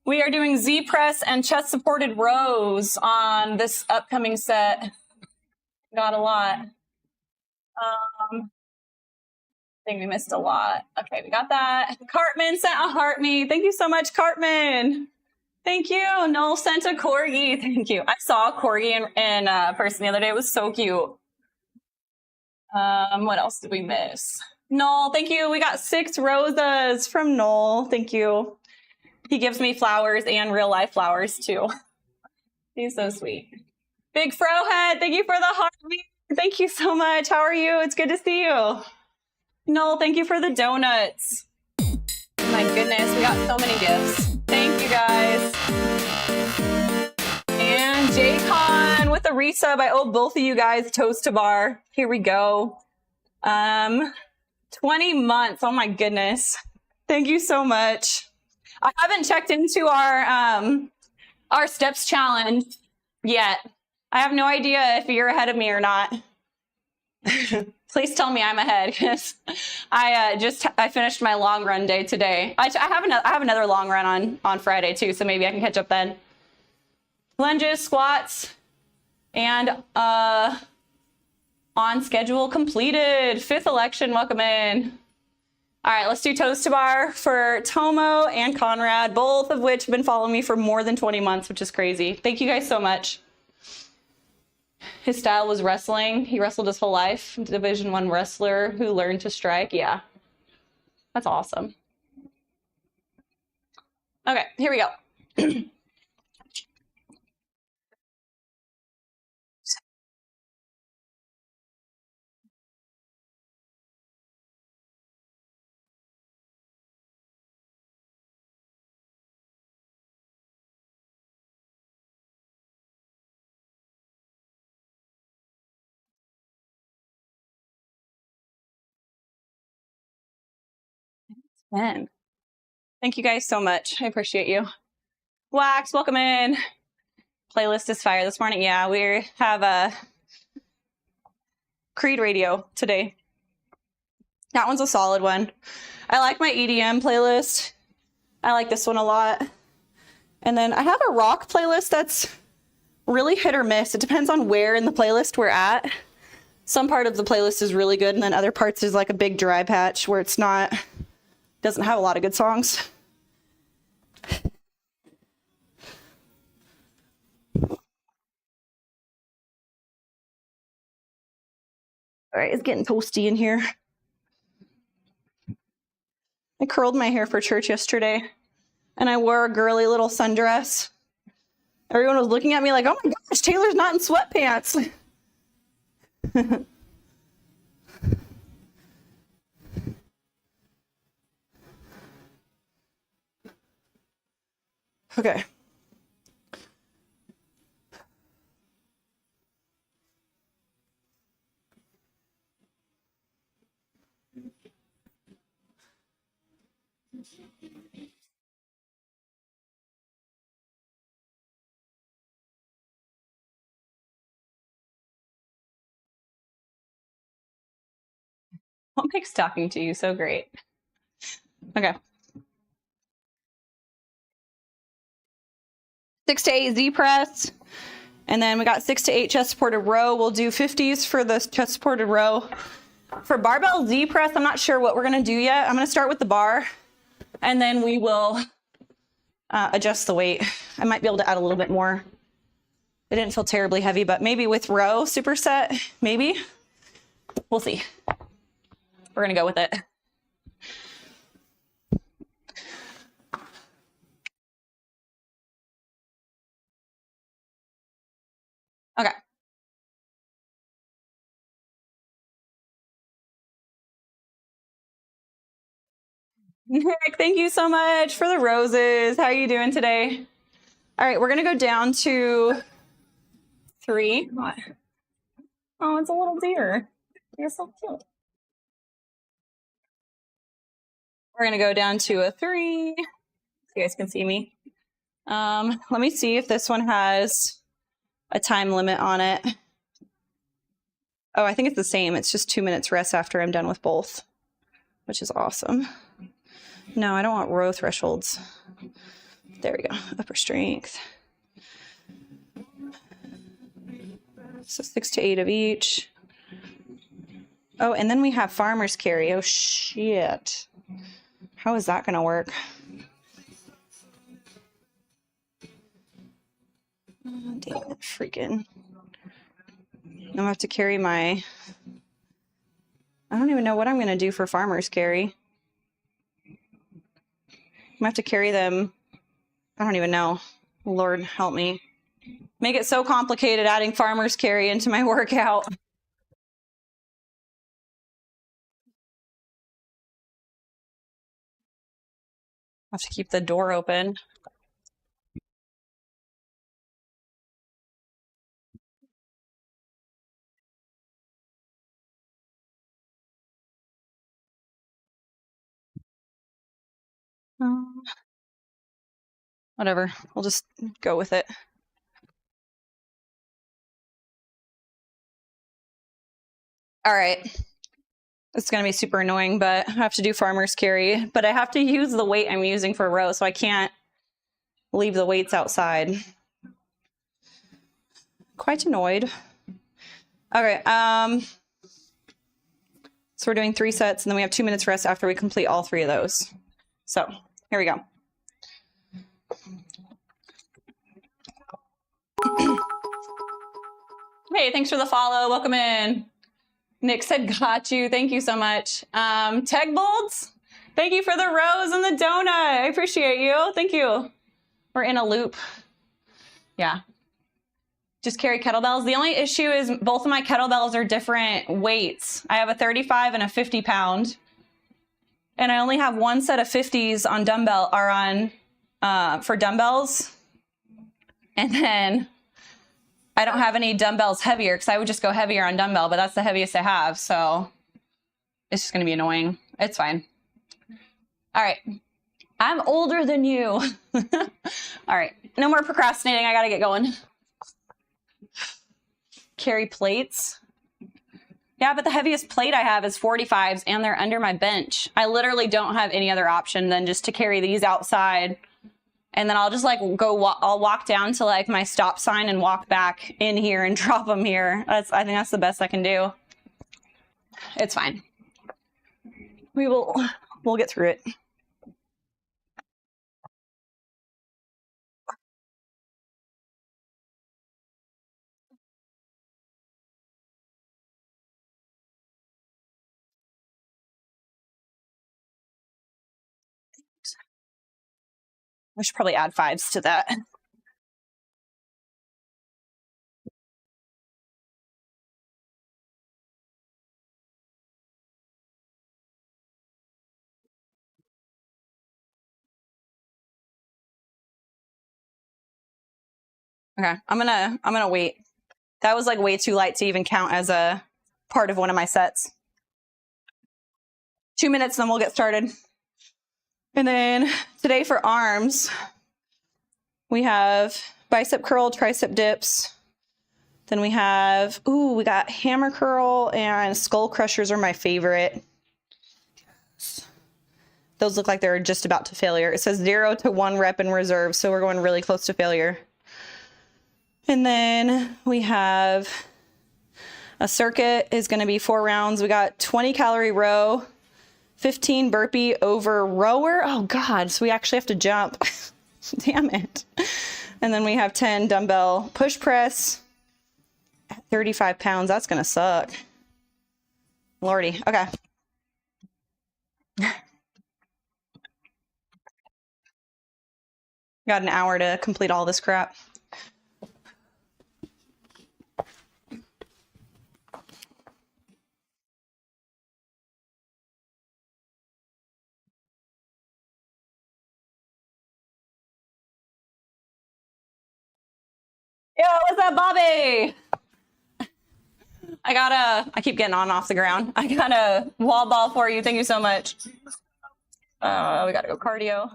We are doing Z press and chest supported rows on this upcoming set. Got a lot. I think we missed a lot. Okay, we got that. Cartman sent a heart me. Thank you so much, Cartman. Thank you. Noel sent a corgi. Thank you. I saw a corgi in person the other day. It was so cute. What else did we miss? Noel, thank you. We got 6 roses from Noel. Thank you. He gives me flowers and real life flowers too. He's so sweet. Big Frohead, thank you for the heart. Thank you so much. How are you? It's good to see you. Noel, thank you for the donuts. My goodness, we got so many gifts. Thank you guys. And Jaycon with a resub. I owe both of you guys toast to bar. Here we go. 20 months. Oh my goodness. Thank you so much. I haven't checked into our steps challenge yet. I have no idea if you're ahead of me or not. Please tell me I'm ahead, because I finished my long run day today. I have another long run on Friday too, so maybe I can catch up then. Lunges, squats, and on schedule completed. 5th election, welcome in. All right, let's do toes to bar for Tomo and Conrad, both of which have been following me for more than 20 months, which is crazy. Thank you guys so much. His style was wrestling. He wrestled his whole life. Division I wrestler who learned to strike. Yeah, that's awesome. Okay, here we go. Man, thank you guys so much. I appreciate you. Wax, welcome in. Playlist is fire this morning. Yeah, we have a Creed radio today. That one's a solid one. I like my EDM playlist. I like this one a lot. And then I have a rock playlist that's really hit or miss. It depends on where in the playlist we're at. Some part of the playlist is really good, and then other parts is like a big dry patch where it's not, doesn't have a lot of good songs. All right, it's getting toasty in here. I curled my hair for church yesterday, and I wore a girly little sundress. Everyone was looking at me like, oh my gosh, Taylor's not in sweatpants. Okay. What makes talking to you so great? Okay. 6 to 8 Z press. And then we got 6 to 8 chest supported row. We'll do 50s for the chest supported row. For barbell Z press, I'm not sure what we're gonna do yet. I'm gonna start with the bar, and then we will adjust the weight. I might be able to add a little bit more. It didn't feel terribly heavy, but maybe with row superset, maybe. We'll see. We're gonna go with it. Okay. Nick, thank you so much for the roses. How are you doing today? All right, we're gonna go down to 3. What? Oh, it's a little deer. You're so cute. We're gonna go down to a 3. So you guys can see me. Let me see if this one has a time limit on it. Oh, I think it's the same. It's just 2 minutes rest after I'm done with both, which is awesome. No, I don't want row thresholds. There we go. Upper strength. So 6 to 8 of each. Oh, and then we have farmer's carry. Oh, shit. How is that going to work? Oh, damn it, freaking. I'm going to have to carry my... I don't even know what I'm going to do for farmer's carry. I'm going to have to carry them. I don't even know. Lord, help me. Make it so complicated adding farmer's carry into my workout. I have to keep the door open. Whatever. We'll just go with it. All right. It's going to be super annoying, but I have to do farmer's carry. But I have to use the weight I'm using for row, so I can't leave the weights outside. Quite annoyed. Okay. So we're doing 3 sets, and then we have 2 minutes rest after we complete all 3 of those. So here we go. Hey, thanks for the follow. Welcome in. Nick said, got you. Thank you so much. Teg Bolts, thank you for the rose and the donut. I appreciate you. Thank you. We're in a loop. Yeah. Just carry kettlebells. The only issue is both of my kettlebells are different weights. I have a 35 and a 50 pound. And I only have 1 set of 50s on dumbbell or on for dumbbells. And then I don't have any dumbbells heavier because I would just go heavier on dumbbell, but that's the heaviest I have. So it's just going to be annoying. It's fine. All right. I'm older than you. All right. No more procrastinating. I got to get going. Carry plates. Yeah, but the heaviest plate I have is 45s and they're under my bench. I literally don't have any other option than just to carry these outside. And then I'll just like I'll walk down to like my stop sign and walk back in here and drop them here. I think that's the best I can do. It's fine. We'll get through it. I should probably add 5s to that. Okay, I'm gonna wait. That was like way too light to even count as a part of one of my sets. 2 minutes, then we'll get started. And then today for arms, we have bicep curl, tricep dips. Then we have, we got hammer curl and skull crushers are my favorite. Those look like they're just about to failure. It says 0 to 1 rep in reserve, so we're going really close to failure. And then we have a circuit is going to be 4 rounds. We got 20 calorie row, 15 burpee over rower. Oh God, so we actually have to jump. Damn it. And then we have 10 dumbbell push press at 35 pounds. That's going to suck. Lordy. Okay. Got an hour to complete all this crap. up, Bobby? I keep getting on and off the ground. I got a wall ball for you. Thank you so much. We gotta go cardio.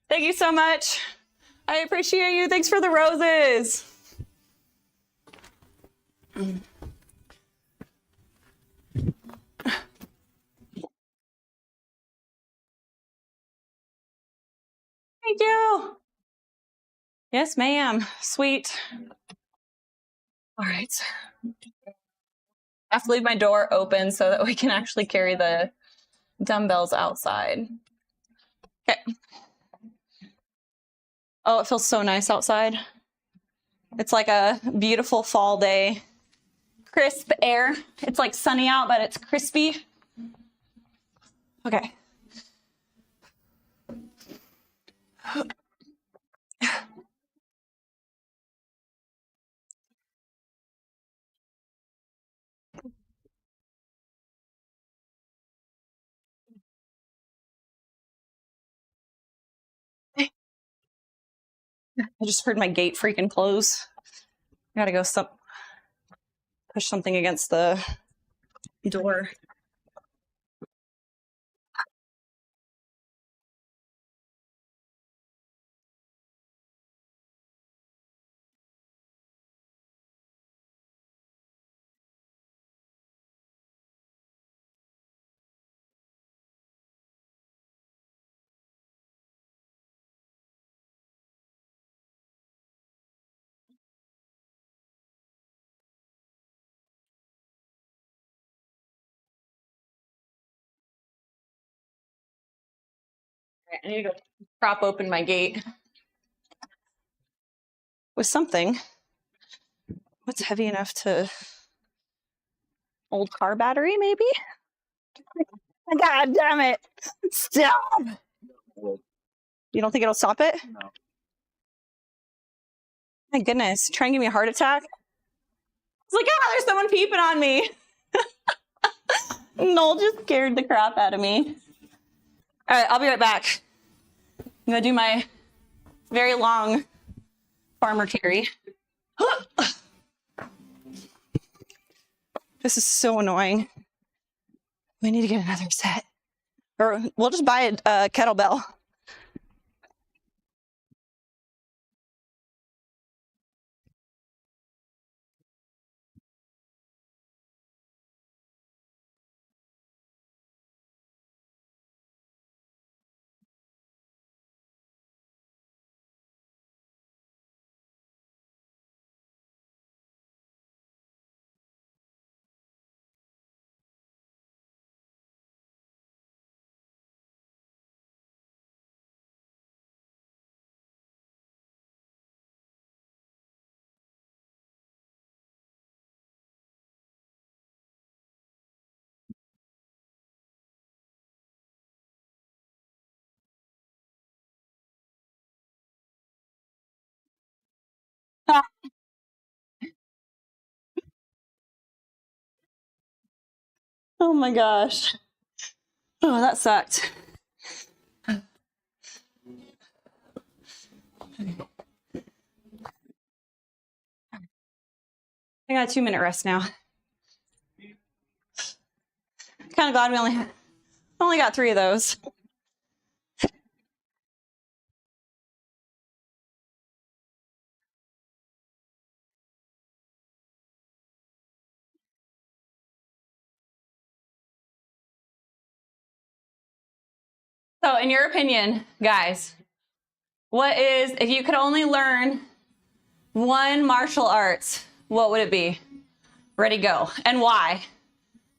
Thank you so much. I appreciate you. Thanks for the roses. Thank you. Yes, ma'am. Sweet. All right. I have to leave my door open so that we can actually carry the dumbbells outside. Okay. Oh, it feels so nice outside. It's like a beautiful fall day. Crisp air. It's like sunny out, but it's crispy. Okay. I just heard my gate freaking close. I gotta go push something against the door. I need to go prop open my gate with something. What's heavy enough to... Old car battery, maybe? God damn it. Stop. You don't think it'll stop it? No. My goodness. Try and give me a heart attack? It's like, ah, there's someone peeping on me. Noel just scared the crap out of me. All right, I'll be right back. I'm gonna do my very long farmer carry. This is so annoying. We need to get another set. Or we'll just buy a kettlebell. Ah. Oh my gosh. Oh, that sucked. I got a 2-minute rest now. Kind of glad we only got 3 of those. So in your opinion, guys, if you could only learn one martial arts, what would it be? Ready, go. And why?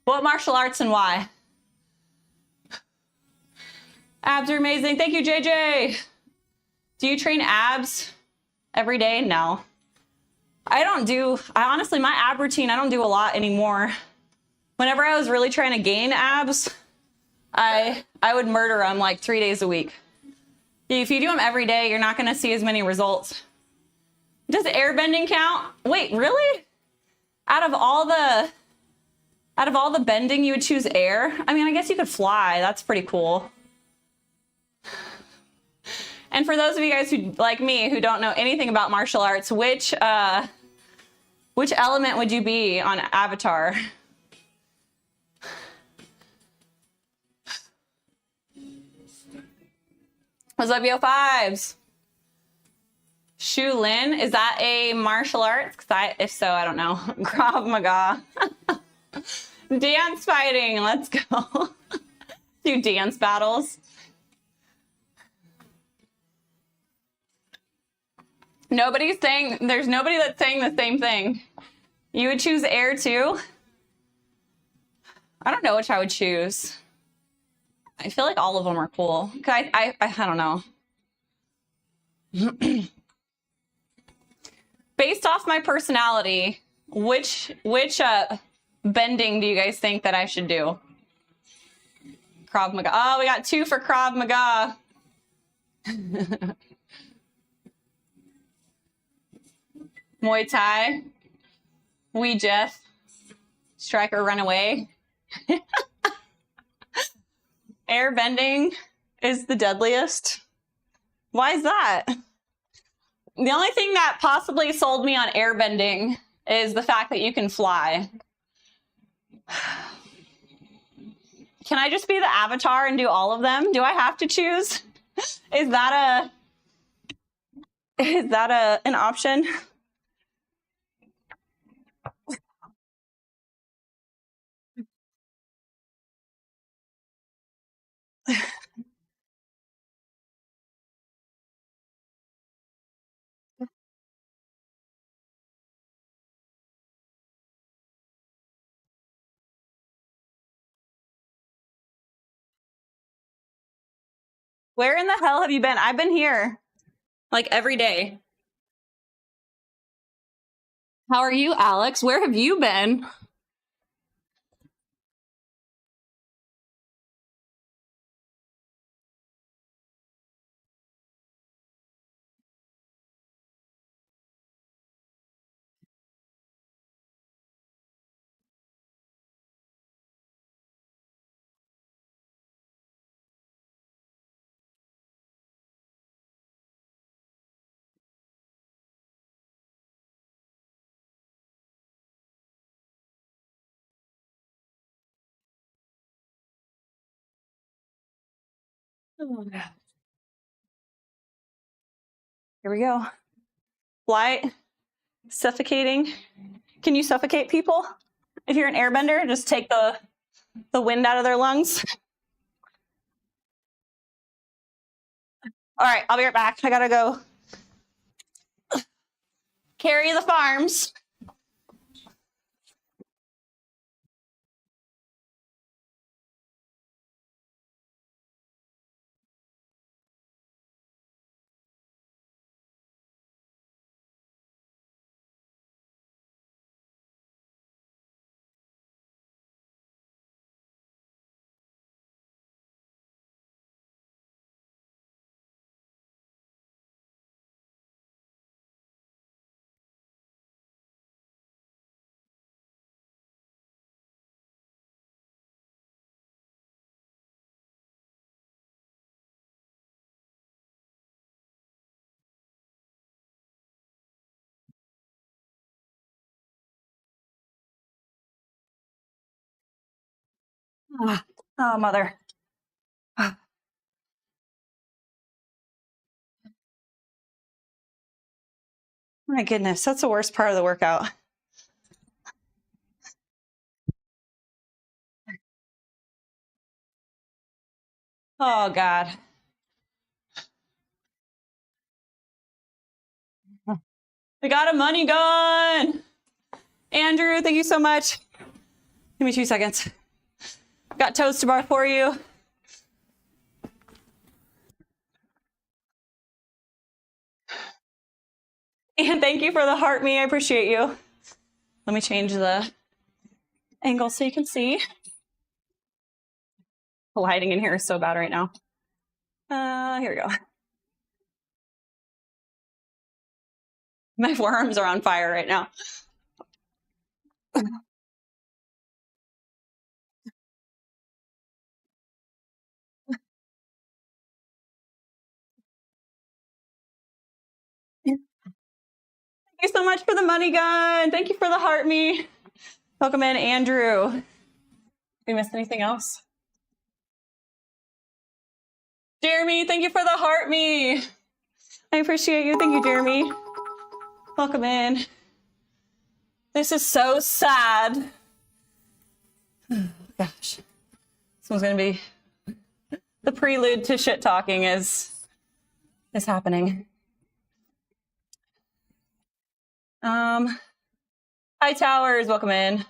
What martial arts and why? Abs are amazing. Thank you, JJ. Do you train abs every day? No. Honestly, my ab routine, I don't do a lot anymore. Whenever I was really trying to gain abs, I would murder them like 3 days a week. If you do them every day, you're not gonna see as many results. Does air bending count? Wait, really? Out of all the bending, you would choose air? I mean, I guess you could fly. That's pretty cool. And for those of you guys who, like me, who don't know anything about martial arts, which Which element would you be on Avatar? What's up, Yo5s? Shu Lin, is that a martial arts? If so, I don't know. Krav Maga. Dance fighting, let's go. Do dance battles. There's nobody that's saying the same thing. You would choose air too? I don't know which I would choose. I feel like all of them are cool. I don't know. Based off my personality, which bending do you guys think that I should do? Krav Maga. Oh, we got 2 for Krav Maga. Muay Thai. Wee Jeff. Striker Runaway. Air bending is the deadliest. Why is that? The only thing that possibly sold me on air bending is the fact that you can fly. Can I just be the avatar and do all of them? Do I have to choose? Is that an option? Where in the hell have you been? I've been here like every day. How are you, Alex? Where have you been? Here we go. Light, suffocating. Can you suffocate people? If you're an airbender, just take the wind out of their lungs. All right, I'll be right back. I gotta go carry the farms. Oh, mother. My goodness, that's the worst part of the workout. Oh, God. We got a money gun. Andrew, thank you so much. Give me 2 seconds. Got toast bar for you. And thank you for the heart me. I appreciate you. Let me change the angle so you can see. The lighting in here is so bad right now. Here we go. My forearms are on fire right now. you so much for the money gun. Thank you for the heart me. Welcome in, Andrew. Did we miss anything else? Jeremy, thank you for the heart me. I appreciate you. Thank you, Jeremy. Welcome in. This is so sad. Oh, gosh. This one's going to be the prelude to shit talking is happening. Hi, Towers. Welcome in.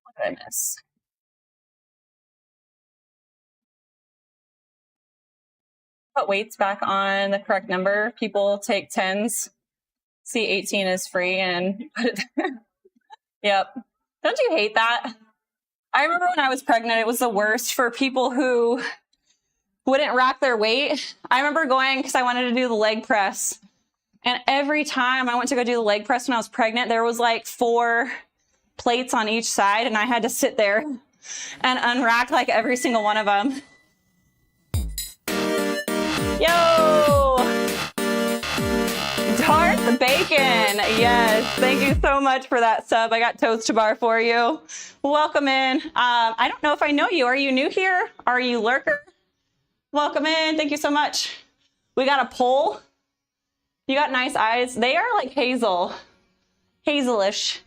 What did I miss? Put weights back on the correct number. People take 10s. See 18 is free and put it there. Yep. Don't you hate that? I remember when I was pregnant, it was the worst for people who wouldn't rack their weight. I remember going because I wanted to do the leg press. And every time I went to go do the leg press when I was pregnant, there was like 4 plates on each side and I had to sit there and unrack like every single one of them. Yo! Darth Bacon, yes. Thank you so much for that sub. I got toast to bar for you. Welcome in. I don't know if I know you. Are you new here? Are you lurker? Welcome in. Thank you so much. We got a poll. You got nice eyes. They are like hazel, hazelish.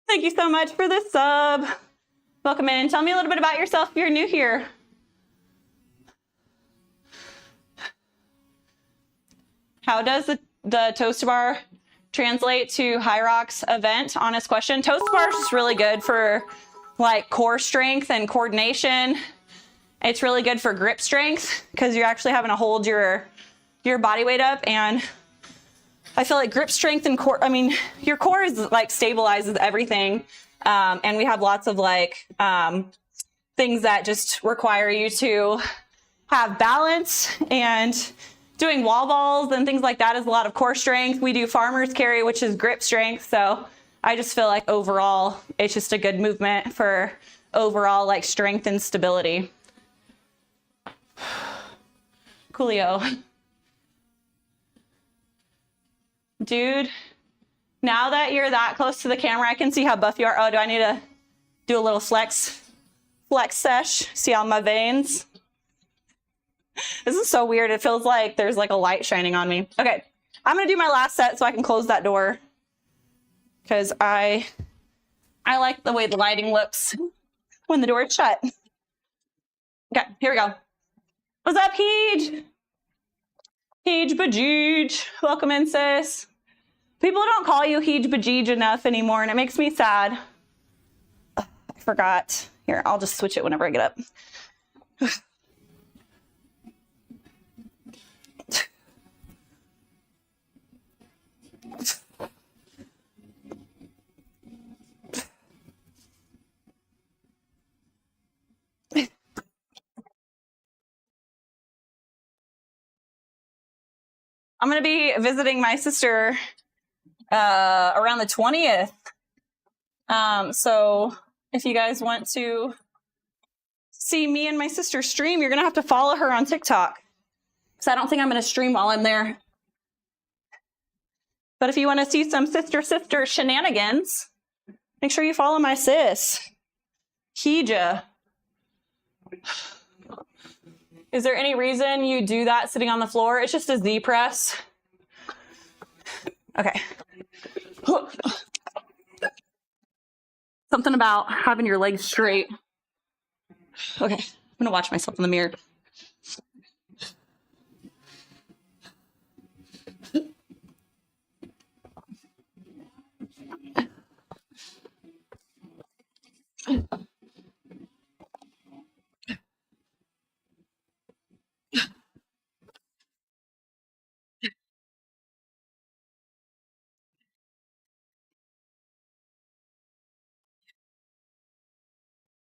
Thank you so much for the sub. Welcome in. Tell me a little bit about yourself if you're new here. How does the toast bar translate to HYROX event? Honest question. Toast bar is just really good for like core strength and coordination. It's really good for grip strength because you're actually having to hold your body weight up, and I feel like grip strength and core, I mean, your core is like stabilizes everything. And we have lots of like things that just require you to have balance, and doing wall balls and things like that is a lot of core strength. We do farmer's carry, which is grip strength. So I just feel like overall, it's just a good movement for overall like strength and stability. Coolio. Dude, now that you're that close to the camera, I can see how buff you are. Oh, do I need to do a little flex sesh? See all my veins? This is so weird. It feels like there's like a light shining on me. Okay, I'm gonna do my last set so I can close that door because I like the way the lighting looks when the door is shut. Okay, here we go. What's up, Heej? Heej Bajeej. Welcome in, sis. People don't call you Heej Bajeej enough anymore, and it makes me sad. Ugh, I forgot. Here, I'll just switch it whenever I get up. I'm going to be visiting my sister around the 20th. So if you guys want to see me and my sister stream, you're going to have to follow her on TikTok, because I don't think I'm going to stream while I'm there. But if you want to see some sister shenanigans, make sure you follow my sis, Heja. Is there any reason you do that sitting on the floor? It's just a Z press. Okay. Something about having your legs straight. Okay, I'm gonna watch myself in the mirror.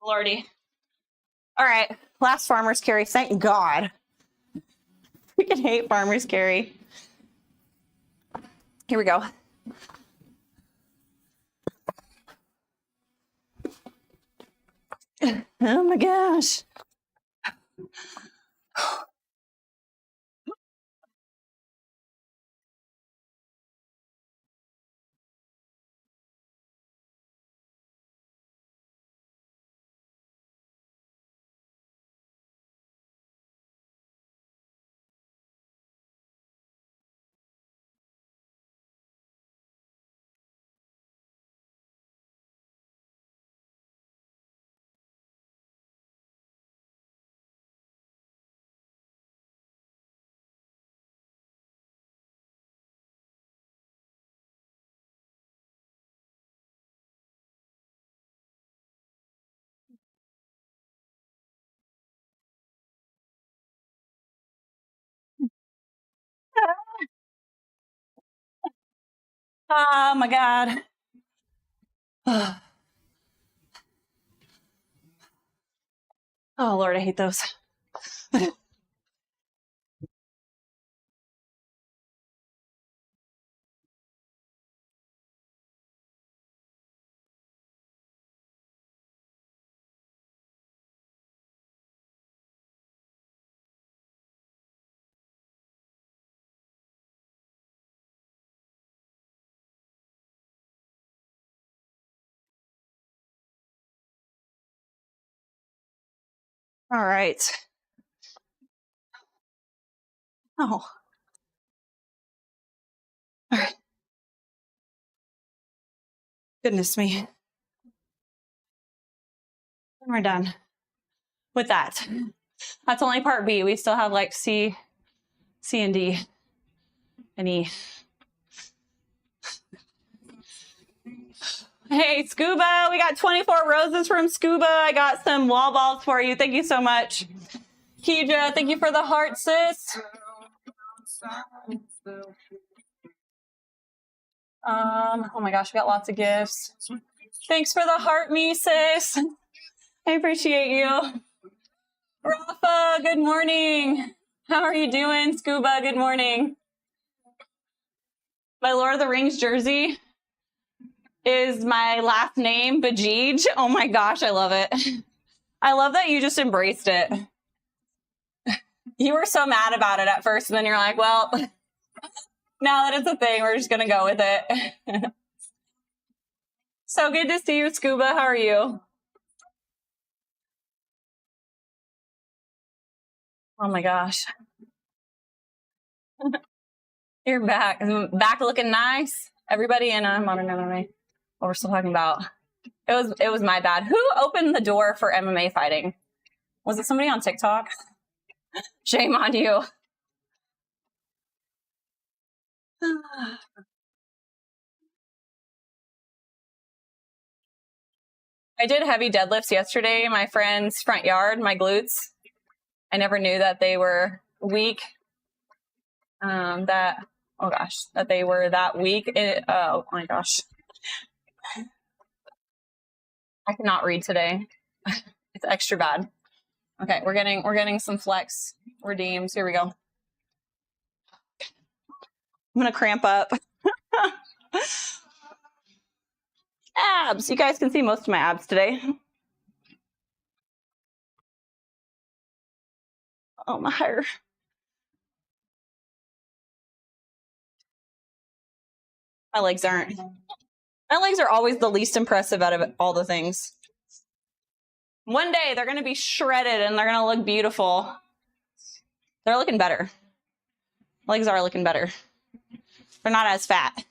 Lordy. All right, last farmer's carry, thank God. freaking hate farmer's carry. Here we go. Oh my gosh. Oh my God. Oh Lord, I hate those. All right. Oh. All right. Goodness me. And we're done with that. That's only part B. We still have like C and D and E. Hey, Scuba, we got 24 roses from Scuba. I got some wall balls for you. Thank you so much. Keija, thank you for the heart, sis. Oh my gosh, we got lots of gifts. Thanks for the heart, me, sis. I appreciate you. Rafa, good morning. How are you doing, Scuba? Good morning. My Lord of the Rings jersey is my last name, Bajij. Oh my gosh, I love it. I love that you just embraced it. You were so mad about it at first, and then you're like, well, now that it's a thing, we're just going to go with it. So good to see you, Scuba. How are you? Oh my gosh. You're back. Back looking nice. Everybody in modern MMA. What we're still talking about. It was my bad. Who opened the door for MMA fighting? Was it somebody on TikTok? Shame on you. I did heavy deadlifts yesterday in my friend's front yard, my glutes. I never knew that they were weak. That they were that weak. Oh my gosh. I cannot read today. It's extra bad. Okay, we're getting some flex redeems. Here we go. I'm gonna cramp up. Abs. You guys can see most of my abs today. Oh my hair. My legs aren't. My legs are always the least impressive out of all the things. One day they're gonna be shredded and they're gonna look beautiful. They're looking better. Legs are looking better. They're not as fat.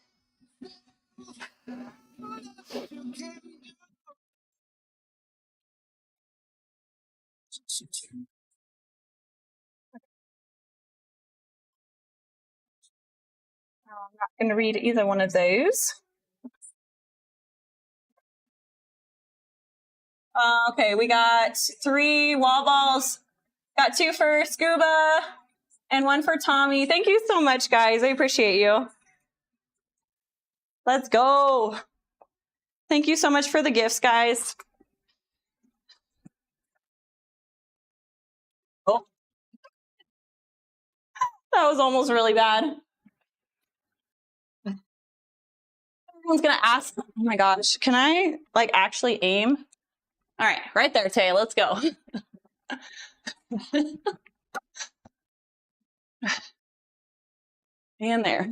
I'm not going to read either one of those. Okay, we got 3 wall balls. Got 2 for Scuba and 1 for Tommy. Thank you so much, guys. I appreciate you. Let's go. Thank you so much for the gifts, guys. Oh. That was almost really bad. Everyone's gonna ask, oh my gosh, can I like actually aim? All right, right there, Tay, let's go. And there.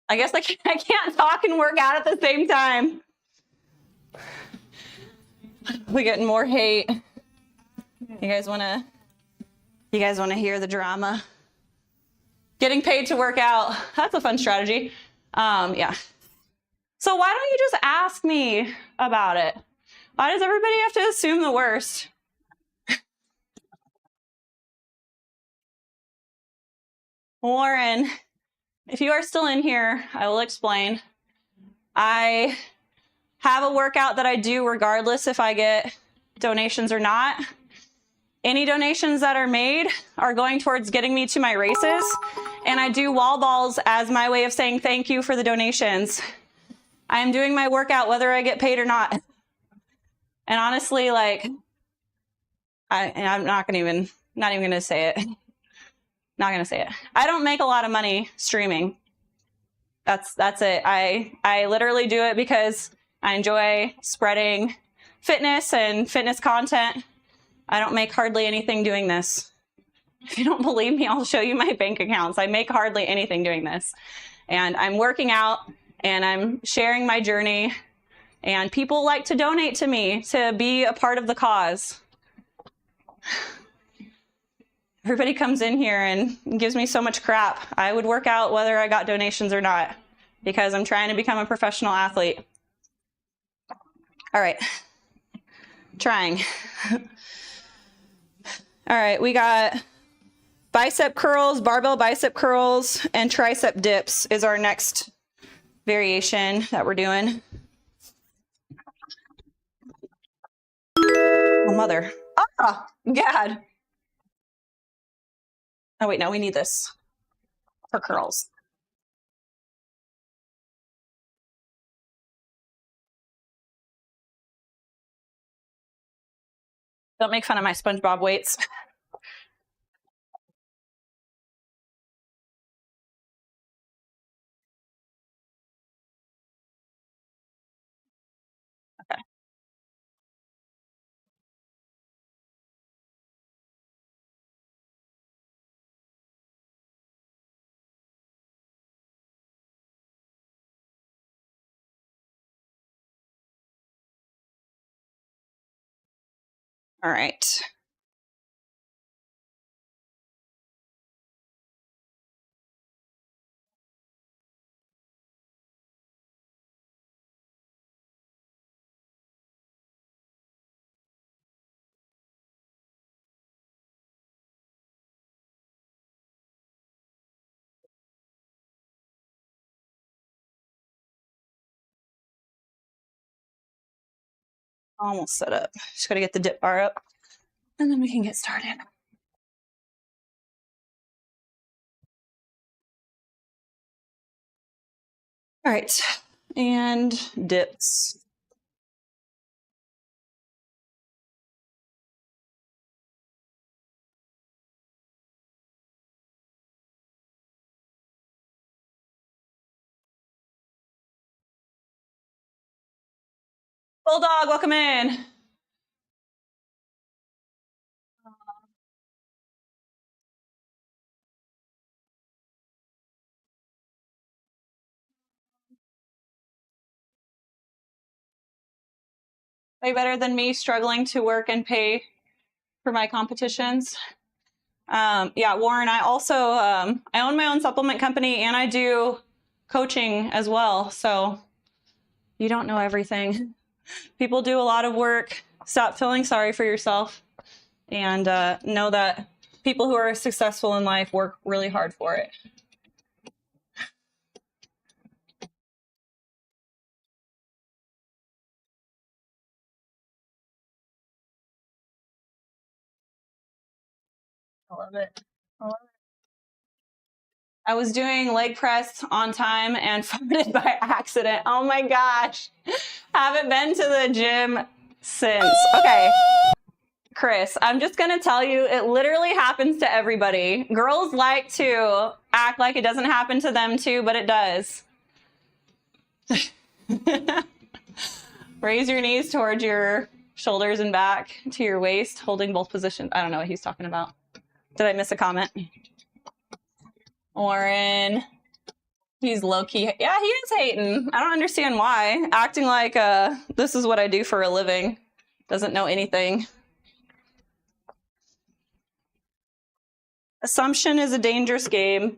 I guess I can't talk and work out at the same time. We're getting more hate. You guys wanna hear the drama? Getting paid to work out, that's a fun strategy. Yeah. So why don't you just ask me about it? Why does everybody have to assume the worst? Lauren, if you are still in here, I will explain. I have a workout that I do regardless if I get donations or not. Any donations that are made are going towards getting me to my races. And I do wall balls as my way of saying thank you for the donations. I am doing my workout whether I get paid or not. And honestly, like, I'm not even gonna say it. Not gonna say it. I don't make a lot of money streaming. That's it. I literally do it because I enjoy spreading fitness and fitness content. I don't make hardly anything doing this. If you don't believe me, I'll show you my bank accounts. I make hardly anything doing this. And I'm working out and I'm sharing my journey. And people like to donate to me to be a part of the cause. Everybody comes in here and gives me so much crap. I would work out whether I got donations or not because I'm trying to become a professional athlete. All right. Trying. All right, we got bicep curls, barbell bicep curls, and tricep dips is our next variation that we're doing. Oh, mother. Oh, God. Oh, wait, no, we need this for curls. Don't make fun of my SpongeBob weights. Okay. All right. Almost set up. Just got to get the dip bar up and then we can get started. All right, and dips. Bulldog, welcome in. Way better than me struggling to work and pay for my competitions. Yeah, Warren, I also, I own my own supplement company and I do coaching as well. So you don't know everything. People do a lot of work. Stop feeling sorry for yourself and know that people who are successful in life work really hard for it. I love it. I love it. I was doing leg press on time and farted by accident. Oh my gosh. Haven't been to the gym since. Okay. Chris, I'm just going to tell you, it literally happens to everybody. Girls like to act like it doesn't happen to them too, but it does. Raise your knees towards your shoulders and back to your waist, holding both positions. I don't know what he's talking about. Did I miss a comment? Oren, he's low-key. Yeah, he is hating. I don't understand why. Acting like this is what I do for a living. Doesn't know anything. Assumption is a dangerous game,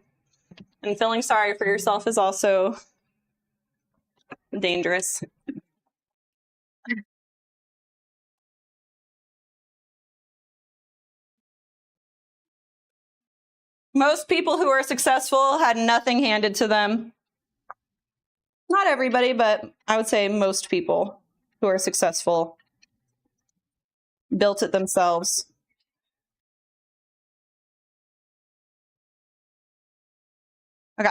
and feeling sorry for yourself is also dangerous. Most people who are successful had nothing handed to them. Not everybody, but I would say most people who are successful built it themselves. Okay.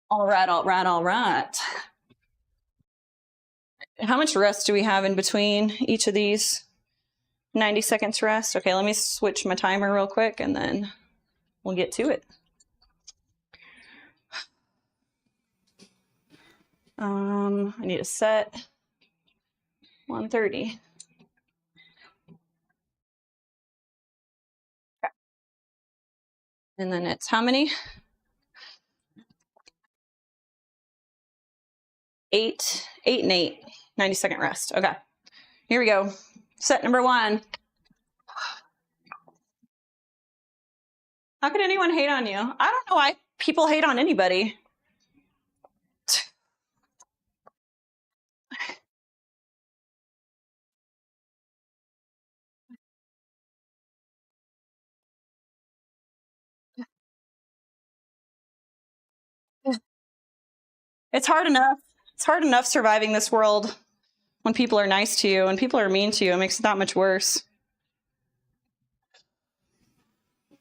All right, all right, all right. How much rest do we have in between each of these? 90 seconds rest. Okay, let me switch my timer real quick and then we'll get to it. I need to set 1:30. Okay. And then it's how many? 8 and 8. 90-second rest. Okay. Here we go. Set number 1. How could anyone hate on you? I don't know why people hate on anybody. It's hard enough. It's hard enough surviving this world when people are nice to you and people are mean to you. It makes it that much worse.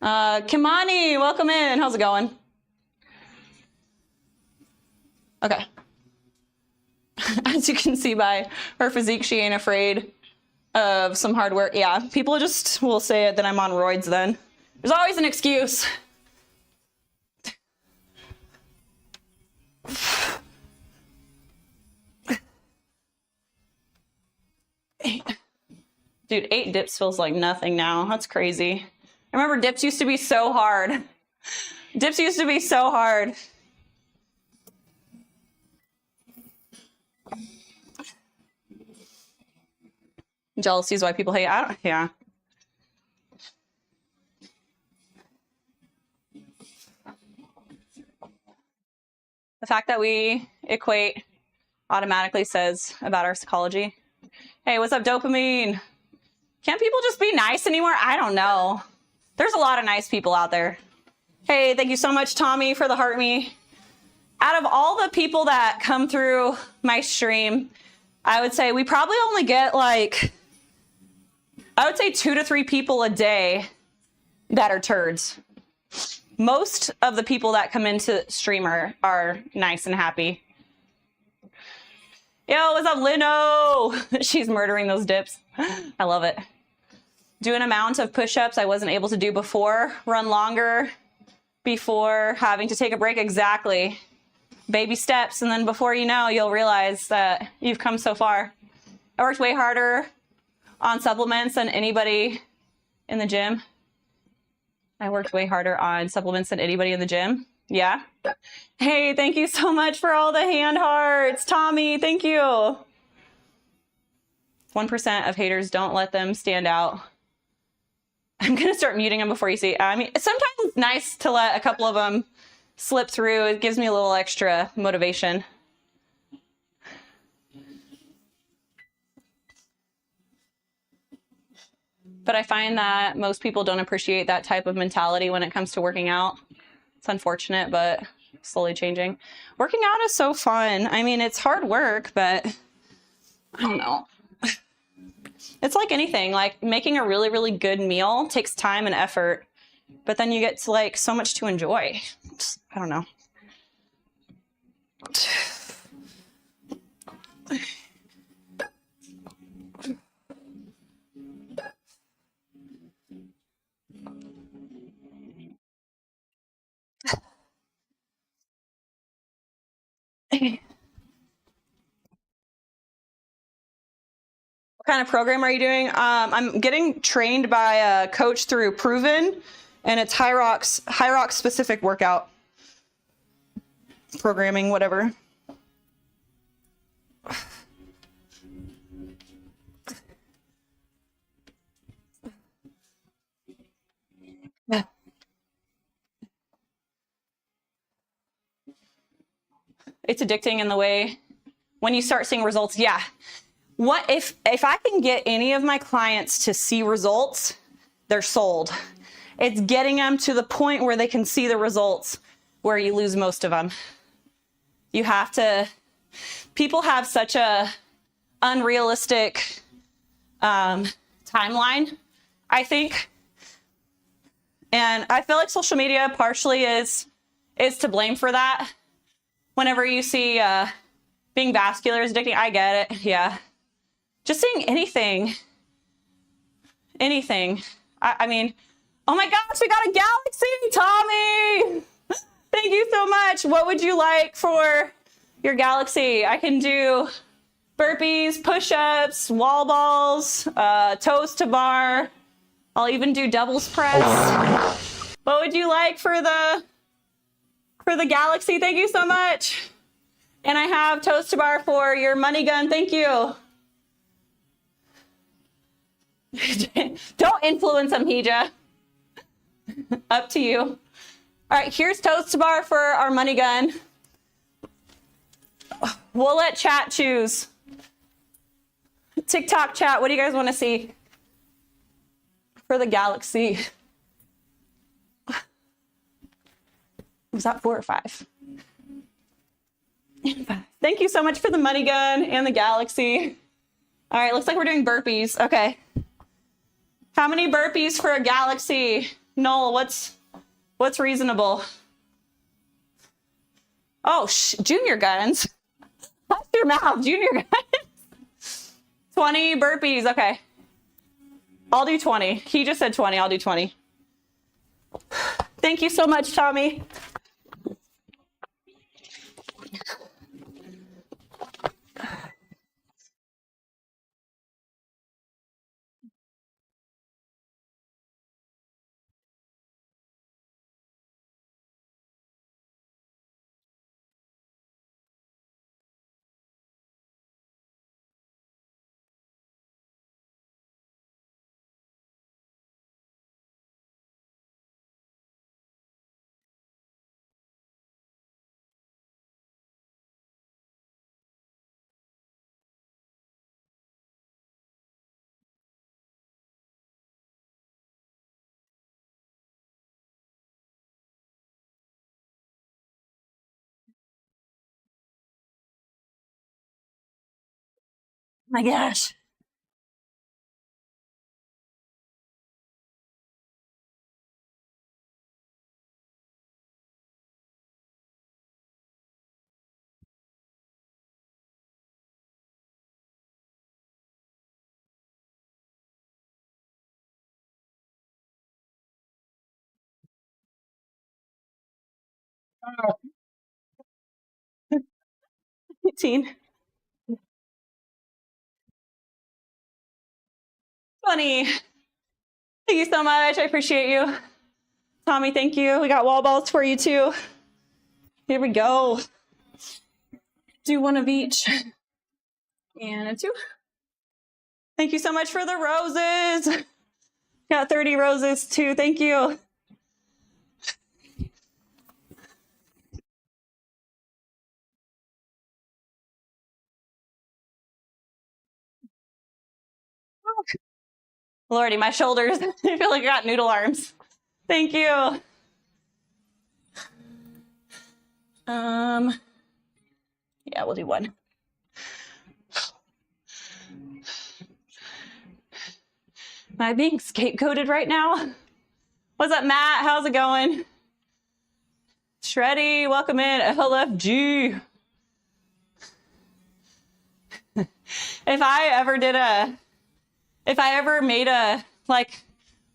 Kimani, welcome in. How's it going? Okay. As you can see by her physique, she ain't afraid of some hard work. Yeah, people just will say that I'm on roids then. There's always an excuse. Dude, 8 dips feels like nothing now. That's crazy. I remember dips used to be so hard. Dips used to be so hard. Jealousy is why people hate. Yeah. The fact that we equate automatically says about our psychology. Hey, what's up, dopamine? Can't people just be nice anymore? I don't know. There's a lot of nice people out there. Hey, thank you so much, Tommy, for the heart me. Out of all the people that come through my stream, I would say we probably only get like, I would say 2 to 3 people a day that are turds. Most of the people that come into streamer are nice and happy. Yo, what's up, Lino? She's murdering those dips. I love it. Do an amount of push-ups I wasn't able to do before. Run longer before having to take a break. Exactly. Baby steps, and then before you know, you'll realize that you've come so far. I worked way harder on supplements than anybody in the gym. I worked way harder on supplements than anybody in the gym. Yeah. Hey, thank you so much for all the hand hearts. Tommy, thank you. 1% of haters, don't let them stand out. I'm going to start muting them before you see. I mean, sometimes it's nice to let a couple of them slip through. It gives me a little extra motivation. But I find that most people don't appreciate that type of mentality when it comes to working out. It's unfortunate, but slowly changing. Working out is so fun. I mean, it's hard work, but I don't know. It's like anything, like making a really, really good meal takes time and effort, but then you get to like so much to enjoy. I don't know. What kind of program are you doing? I'm getting trained by a coach through Proven, and it's HYROX specific workout programming, whatever. Yeah. It's addicting in the way when you start seeing results. Yeah. What if I can get any of my clients to see results, they're sold. It's getting them to the point where they can see the results where you lose most of them. You have to, people have such a unrealistic timeline, I think. And I feel like social media partially is to blame for that. Whenever you see being vascular is addicting, I get it, yeah. Just seeing anything. I mean, oh my gosh, we got a galaxy, Tommy! Thank you so much. What would you like for your galaxy? I can do burpees, push-ups, wall balls, toes to bar. I'll even do doubles press. What would you like for the galaxy? Thank you so much. And I have toes to bar for your money gun. Thank you. Don't influence them, Hija. Up to you. All right, here's toes to bar for our money gun. We'll let chat choose. TikTok chat, what do you guys want to see for the galaxy? Was that 4 or 5? 5. Thank you so much for the money gun and the galaxy. All right, looks like we're doing burpees. Okay. How many burpees for a galaxy? Knoll, what's reasonable? Oh, junior guns. Watch your mouth, junior guns. 20 burpees, okay. I'll do 20. He just said 20, I'll do 20. Thank you so much, Tommy. My gosh. Oh. 18. 20. Thank you so much. I appreciate you. Tommy, thank you. We got wall balls for you too. Here we go. Do one of each. And a 2. Thank you so much for the roses. Got 30 roses too. Thank you. Lordy, my shoulders. I feel like I got noodle arms. Thank you. Yeah, we'll do 1. Am I being scapegoated right now? What's up, Matt? How's it going? Shreddy, welcome in. LFG. If I ever made a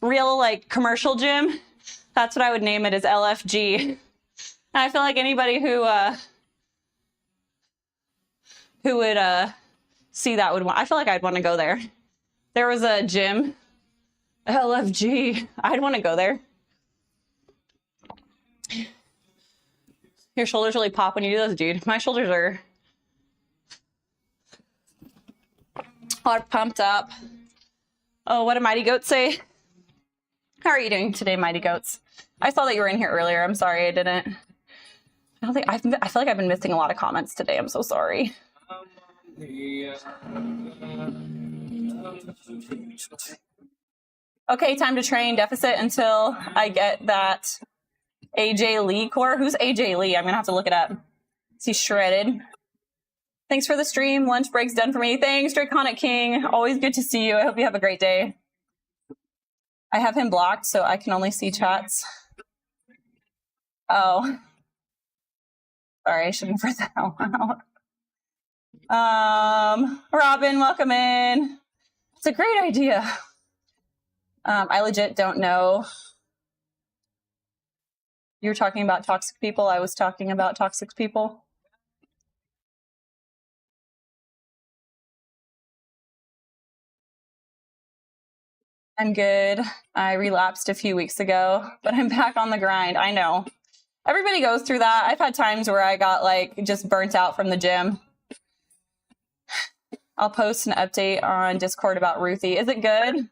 real commercial gym, that's what I would name it, is LFG. And I feel like anybody who would see that would want, I feel like I'd want to go there. there was a gym, LFG. I'd want to go there. Your shoulders really pop when you do those, dude. My shoulders are all pumped up. Oh, what did Mighty Goats say? How are you doing today, Mighty Goats? I saw that you were in here earlier. I'm sorry I didn't. I feel like I've been missing a lot of comments today. I'm so sorry. Okay, time to train. Deficit until I get that AJ Lee core. Who's AJ Lee? I'm gonna have to look it up. Is he shredded? Thanks for the stream. Lunch break's done for me. Thanks, Draconic King. Always good to see you. I hope you have a great day. I have him blocked, so I can only see chats. Oh. Sorry, I shouldn't have read that out. Robin, welcome in. It's a great idea. I legit don't know. You were talking about toxic people. I was talking about toxic people. I'm good. I relapsed a few weeks ago, but I'm back on the grind. I know. Everybody goes through that. I've had times where I got like just burnt out from the gym. I'll post an update on Discord about Ruthie. Is it good?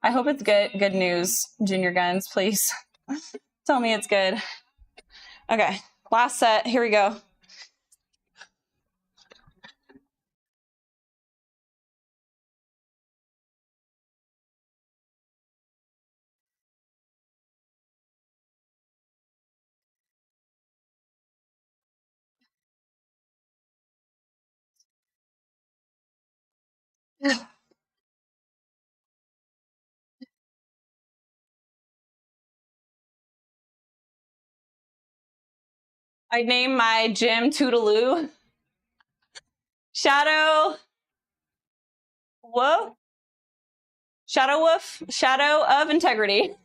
I hope it's good. Good news, Junior Guns, please. Tell me it's good. Okay, last set. Here we go. I named my gym Toodaloo. Shadow. Woof. Shadow Woof. Shadow of Integrity.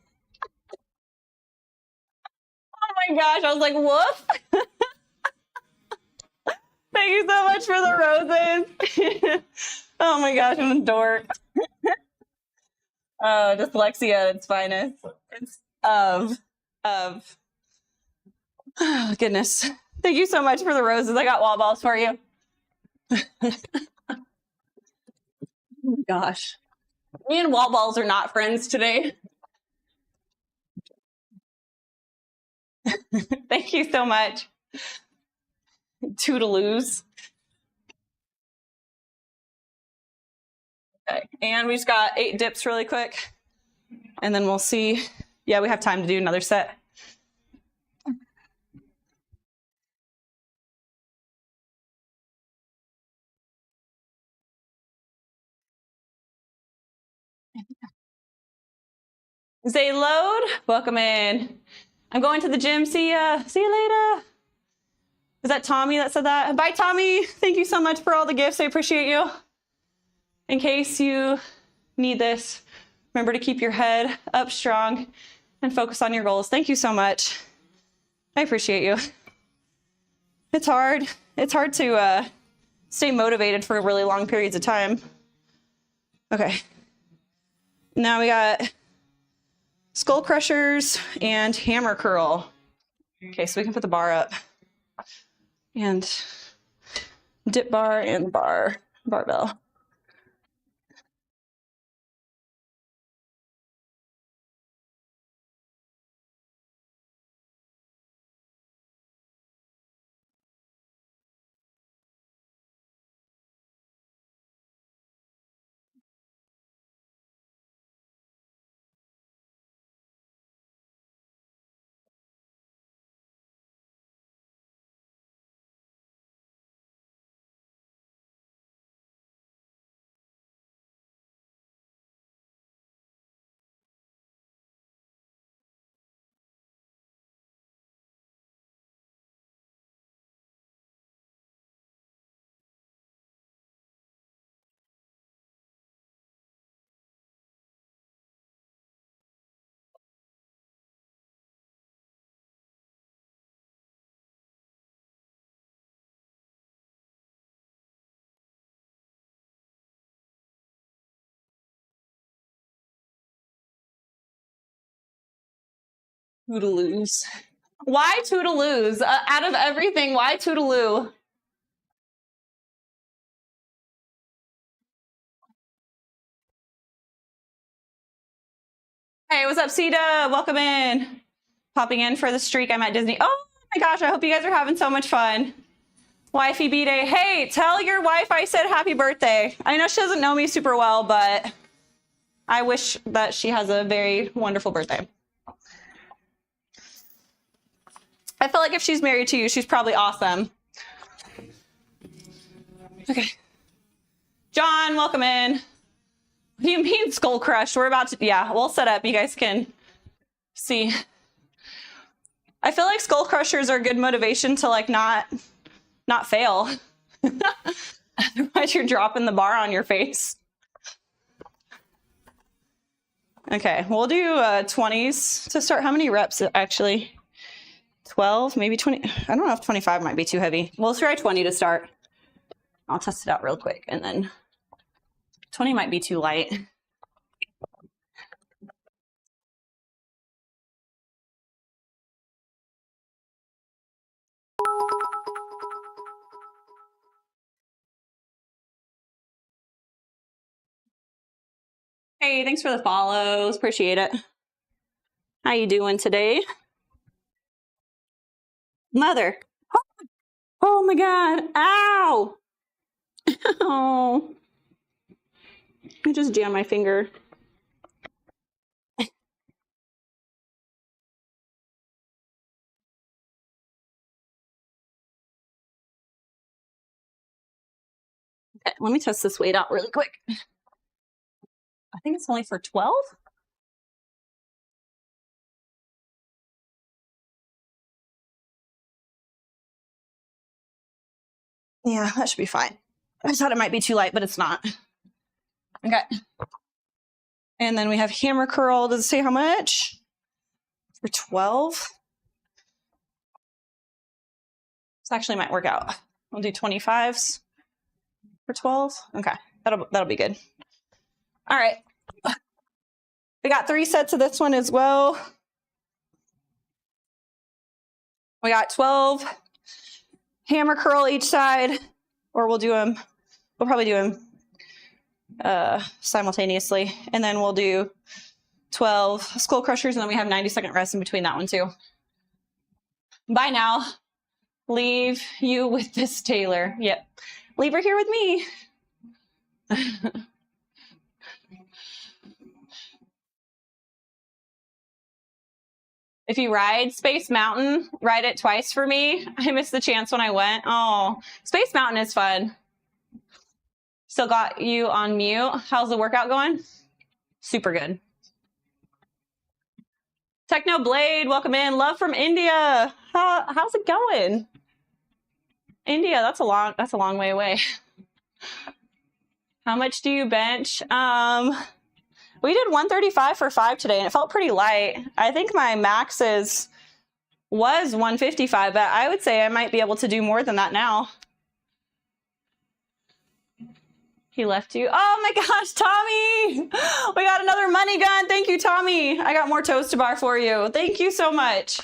Oh my gosh, I was like, woof. Thank you so much for the roses. Oh my gosh, I'm a dork. Oh, dyslexia at its finest. It's of. Oh, goodness. Thank you so much for the roses. I got wall balls for you. Oh my gosh. Me and wall balls are not friends today. Thank you so much. Toodaloos. Okay, and we just got 8 dips really quick. And then we'll see. Yeah, we have time to do another set. Zayload, welcome in. I'm going to the gym. See ya. See you later. Is that Tommy that said that? Bye, Tommy. Thank you so much for all the gifts. I appreciate you. In case you need this, remember to keep your head up strong and focus on your goals. Thank you so much. I appreciate you. It's hard. It's hard to stay motivated for really long periods of time. Okay. Now we got skull crushers and hammer curl. Okay, so we can put the bar up. And dip bar and barbell. Toodaloos. Why toodaloos? Out of everything, why toodaloo? Hey, what's up, Sita? Welcome in. Popping in for the streak. I'm at Disney. Oh my gosh, I hope you guys are having so much fun. Wifey B-Day. Hey, tell your wife I said happy birthday. I know she doesn't know me super well, but I wish that she has a very wonderful birthday. I feel like if she's married to you, she's probably awesome. Okay. John, welcome in. What do you mean skull crushed? We're about to, yeah, we'll set up. You guys can see. I feel like skull crushers are good motivation to like not fail. Otherwise you're dropping the bar on your face. Okay, we'll do 20s to start. How many reps actually? 12, maybe 20. I don't know if 25 might be too heavy. We'll try 20 to start. I'll test it out real quick, and then 20 might be too light. Hey, thanks for the follows. Appreciate it. How you doing today? Mother. Oh my God. Ow. Oh. I just jammed my finger. Okay, let me test this weight out really quick. I think it's only for 12. Yeah, that should be fine. I thought it might be too light, but it's not. Okay. And then we have hammer curl. Does it say how much? For 12. This actually might work out. We'll do 25s for 12. Okay, that'll be good. All right. We got 3 sets of this one as well. We got 12 hammer curl each side, or we'll probably do them simultaneously. And then we'll do 12 skull crushers, and then we have 90-second rest in between that one too. Bye now. Leave you with this Taylor. Yep. Leave her here with me. If you ride Space Mountain, ride it twice for me. I missed the chance when I went. Oh, Space Mountain is fun. Still got you on mute. How's the workout going? Super good. Techno Blade, welcome in. Love from India. How's it going? India, that's a long way away. How much do you bench? We did 135 for 5 today, and it felt pretty light. I think my max was 155, but I would say I might be able to do more than that now. He left you. Oh my gosh, Tommy! We got another money gun. Thank you, Tommy. I got more toast bar for you. Thank you so much.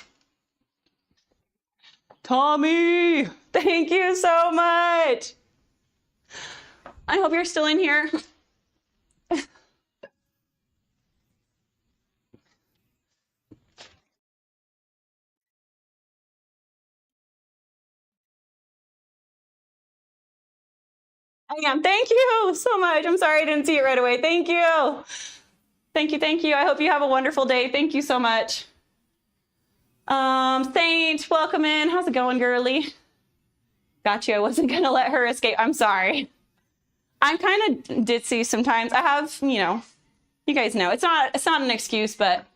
Tommy, thank you so much. I hope you're still in here. I am. Thank you so much. I'm sorry I didn't see it right away. Thank you. Thank you. Thank you. I hope you have a wonderful day. Thank you so much. Saint, welcome in. How's it going, girly? Gotcha. I wasn't going to let her escape. I'm sorry. I'm kind of ditzy sometimes. I have, you guys know. It's not an excuse, but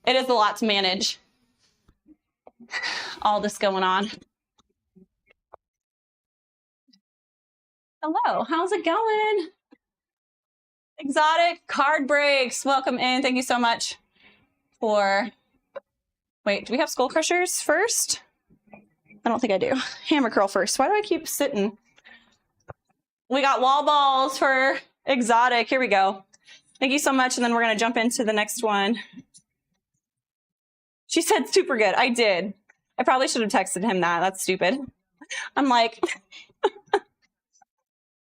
it is a lot to manage. All this going on. Hello, how's it going? Exotic card breaks, welcome in. Thank you so much for, wait, do we have skull crushers first? I don't think I do. Hammer curl first. Why do I keep sitting? We got wall balls for exotic. Here we go. Thank you so much. And then we're going to jump into the next one. She said super good. I did. I probably should have texted him that. That's stupid. I'm like,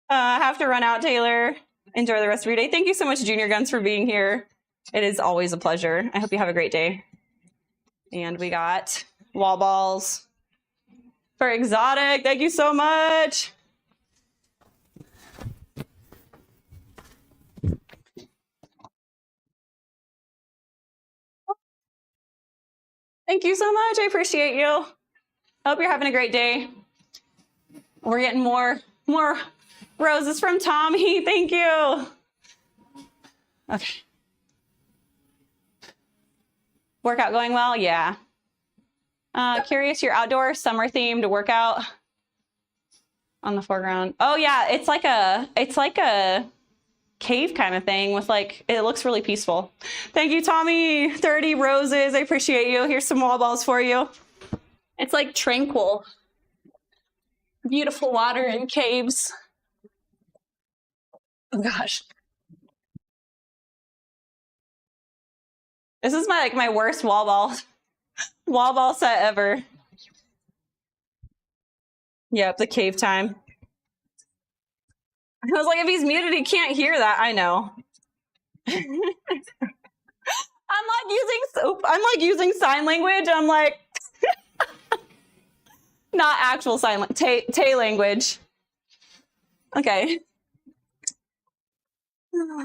have to run out, Taylor. Enjoy the rest of your day. Thank you so much, Junior Guns, for being here. It is always a pleasure. I hope you have a great day. And we got wall balls for Exotic. Thank you so much. Thank you so much. I appreciate you. Hope you're having a great day. We're getting more roses from Tommy. Thank you. Okay. Workout going well? Yeah. Curious, your outdoor summer themed workout on the foreground. Oh yeah, it's like a cave kind of thing with like, it looks really peaceful. Thank you, Tommy. 30 roses. I appreciate you. Here's some wall balls for you. It's like tranquil. Beautiful water and caves. Oh gosh. This is my worst wall ball set ever. Yep, the cave time. I was like, if he's muted, he can't hear that. I know. I'm like using sign language. I'm like, not actual sign language, Tay language. Okay.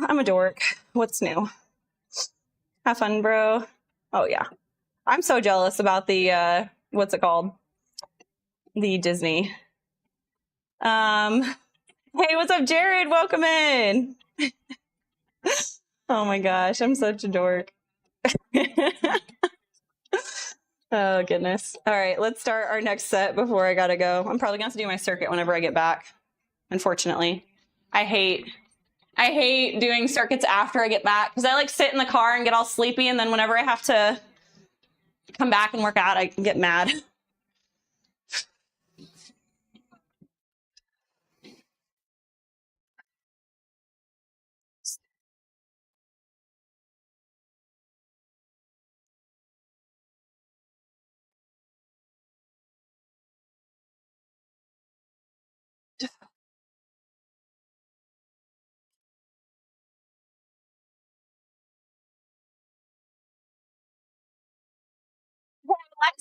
I'm a dork. What's new? Have fun, bro. Oh yeah. I'm so jealous about the what's it called? The Disney. Hey, what's up, Jared? Welcome in. Oh my gosh, I'm such a dork. Oh goodness. All right, let's start our next set before I gotta go. I'm probably gonna have to do my circuit whenever I get back, unfortunately. I hate doing circuits after I get back because I like sit in the car and get all sleepy, and then whenever I have to come back and work out, I get mad.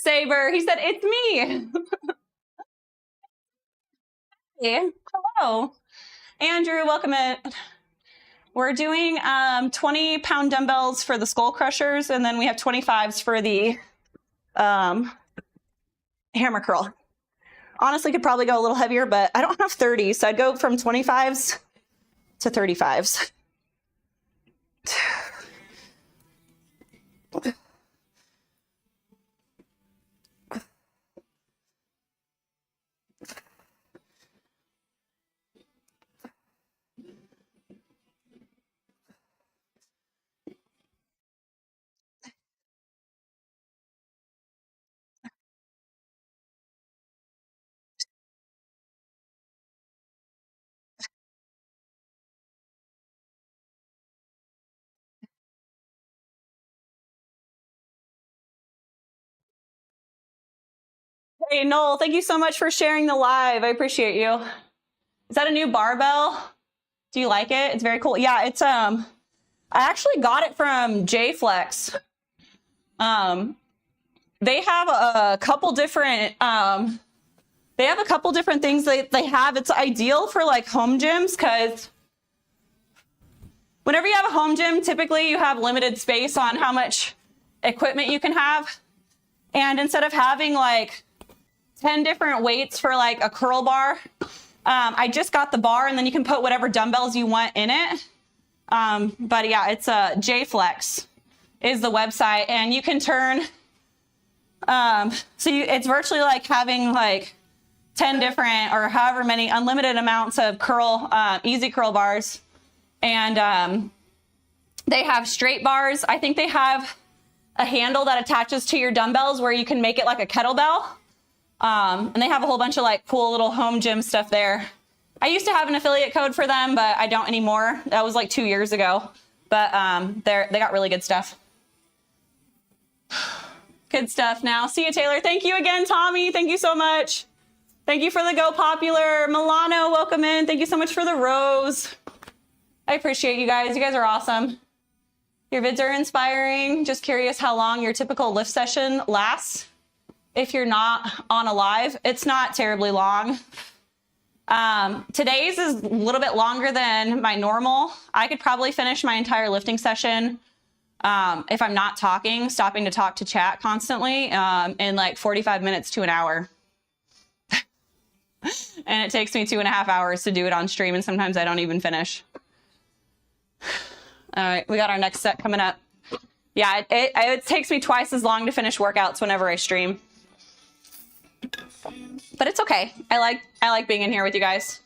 Lightsaber, he said, it's me. Hey, hello. Andrew, welcome in. We're doing 20-pound dumbbells for the skull crushers, and then we have 25s for the hammer curl. Honestly, could probably go a little heavier, but I don't have 30, so I'd go from 25s to 35s. Hey, Noel, thank you so much for sharing the live. I appreciate you. Is that a new barbell? Do you like it? It's very cool. Yeah, it's I actually got it from J-Flex. They have a couple different things they have. It's ideal for like home gyms because whenever you have a home gym, typically you have limited space on how much equipment you can have. And instead of having like 10 different weights for like a curl bar, I just got the bar, and then you can put whatever dumbbells you want in it. But yeah, it's J-Flex is the website, and you can turn, it's virtually like having like 10 different or however many unlimited amounts of easy curl bars. And they have straight bars. I think they have a handle that attaches to your dumbbells where you can make it like a kettlebell. And they have a whole bunch of like cool little home gym stuff there. I used to have an affiliate code for them, but I don't anymore. That was like 2 years ago. But they got really good stuff. Good stuff now. See you, Taylor. Thank you again, Tommy. Thank you so much. Thank you for the Go Popular. Milano, welcome in. Thank you so much for the rose. I appreciate you guys. You guys are awesome. Your vids are inspiring. Just curious how long your typical lift session lasts. If you're not on a live, it's not terribly long. Today's is a little bit longer than my normal. I could probably finish my entire lifting session if I'm not stopping to talk to chat constantly in like 45 minutes to an hour. And it takes me 2.5 hours to do it on stream, and sometimes I don't even finish. All right, we got our next set coming up. Yeah, it takes me twice as long to finish workouts whenever I stream. But it's okay. I like being in here with you guys.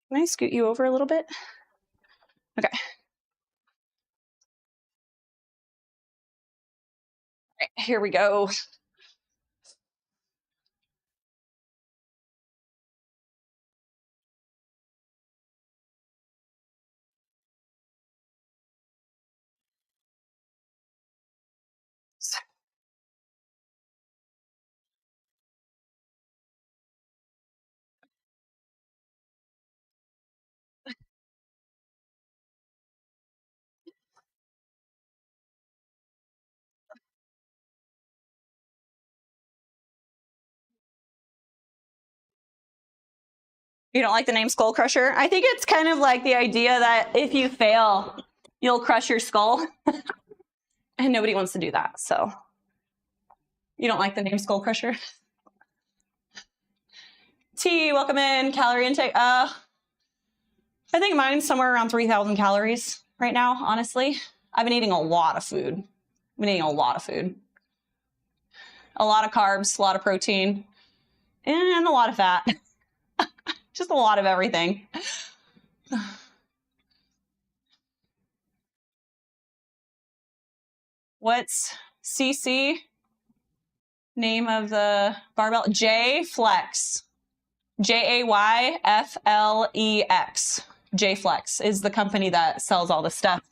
Can I scoot you over a little bit? Okay. All right, here we go. You don't like the name Skull Crusher? I think it's kind of like the idea that if you fail, you'll crush your skull. And nobody wants to do that, so. You don't like the name Skull Crusher? T, welcome in. Calorie intake. I think mine's somewhere around 3,000 calories right now, honestly. I've been eating a lot of food. A lot of carbs, a lot of protein, and a lot of fat. Just a lot of everything. What's CC? Name of the barbell? J Flex. JAYFLEX. J Flex is the company that sells all this stuff.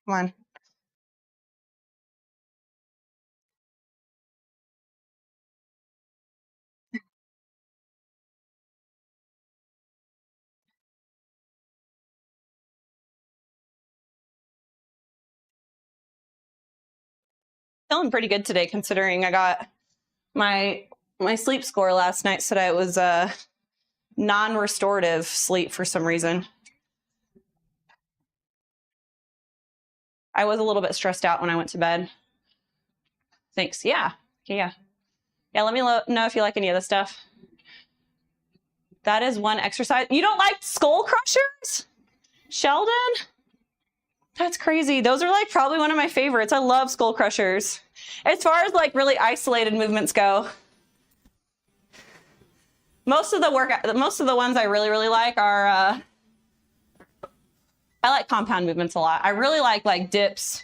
Come on. Feeling pretty good today, considering I got my sleep score last night said I was non-restorative sleep for some reason. I was a little bit stressed out when I went to bed. Thanks. Yeah. Let me know if you like any of this stuff. That is one exercise. You don't like skull crushers, Sheldon? That's crazy. Those are like probably one of my favorites. I love skull crushers. As far as like really isolated movements go, most of the ones I really like are I like compound movements a lot. I really like dips,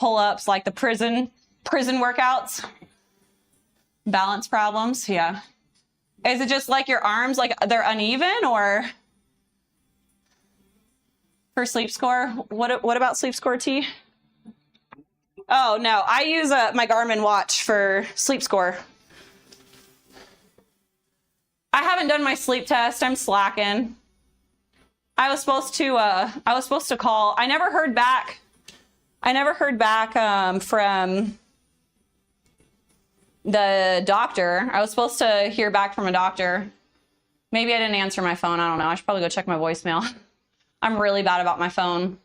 pull-ups, like the prison workouts. Balance problems, yeah. Is it just like your arms, like they're uneven, or for sleep score? What about sleep score, T? Oh no, I use my Garmin watch for sleep score. I haven't done my sleep test. I'm slacking. I was supposed to call. I never heard back from the doctor. I was supposed to hear back from a doctor. Maybe I didn't answer my phone. I don't know. I should probably go check my voicemail. I'm really bad about my phone,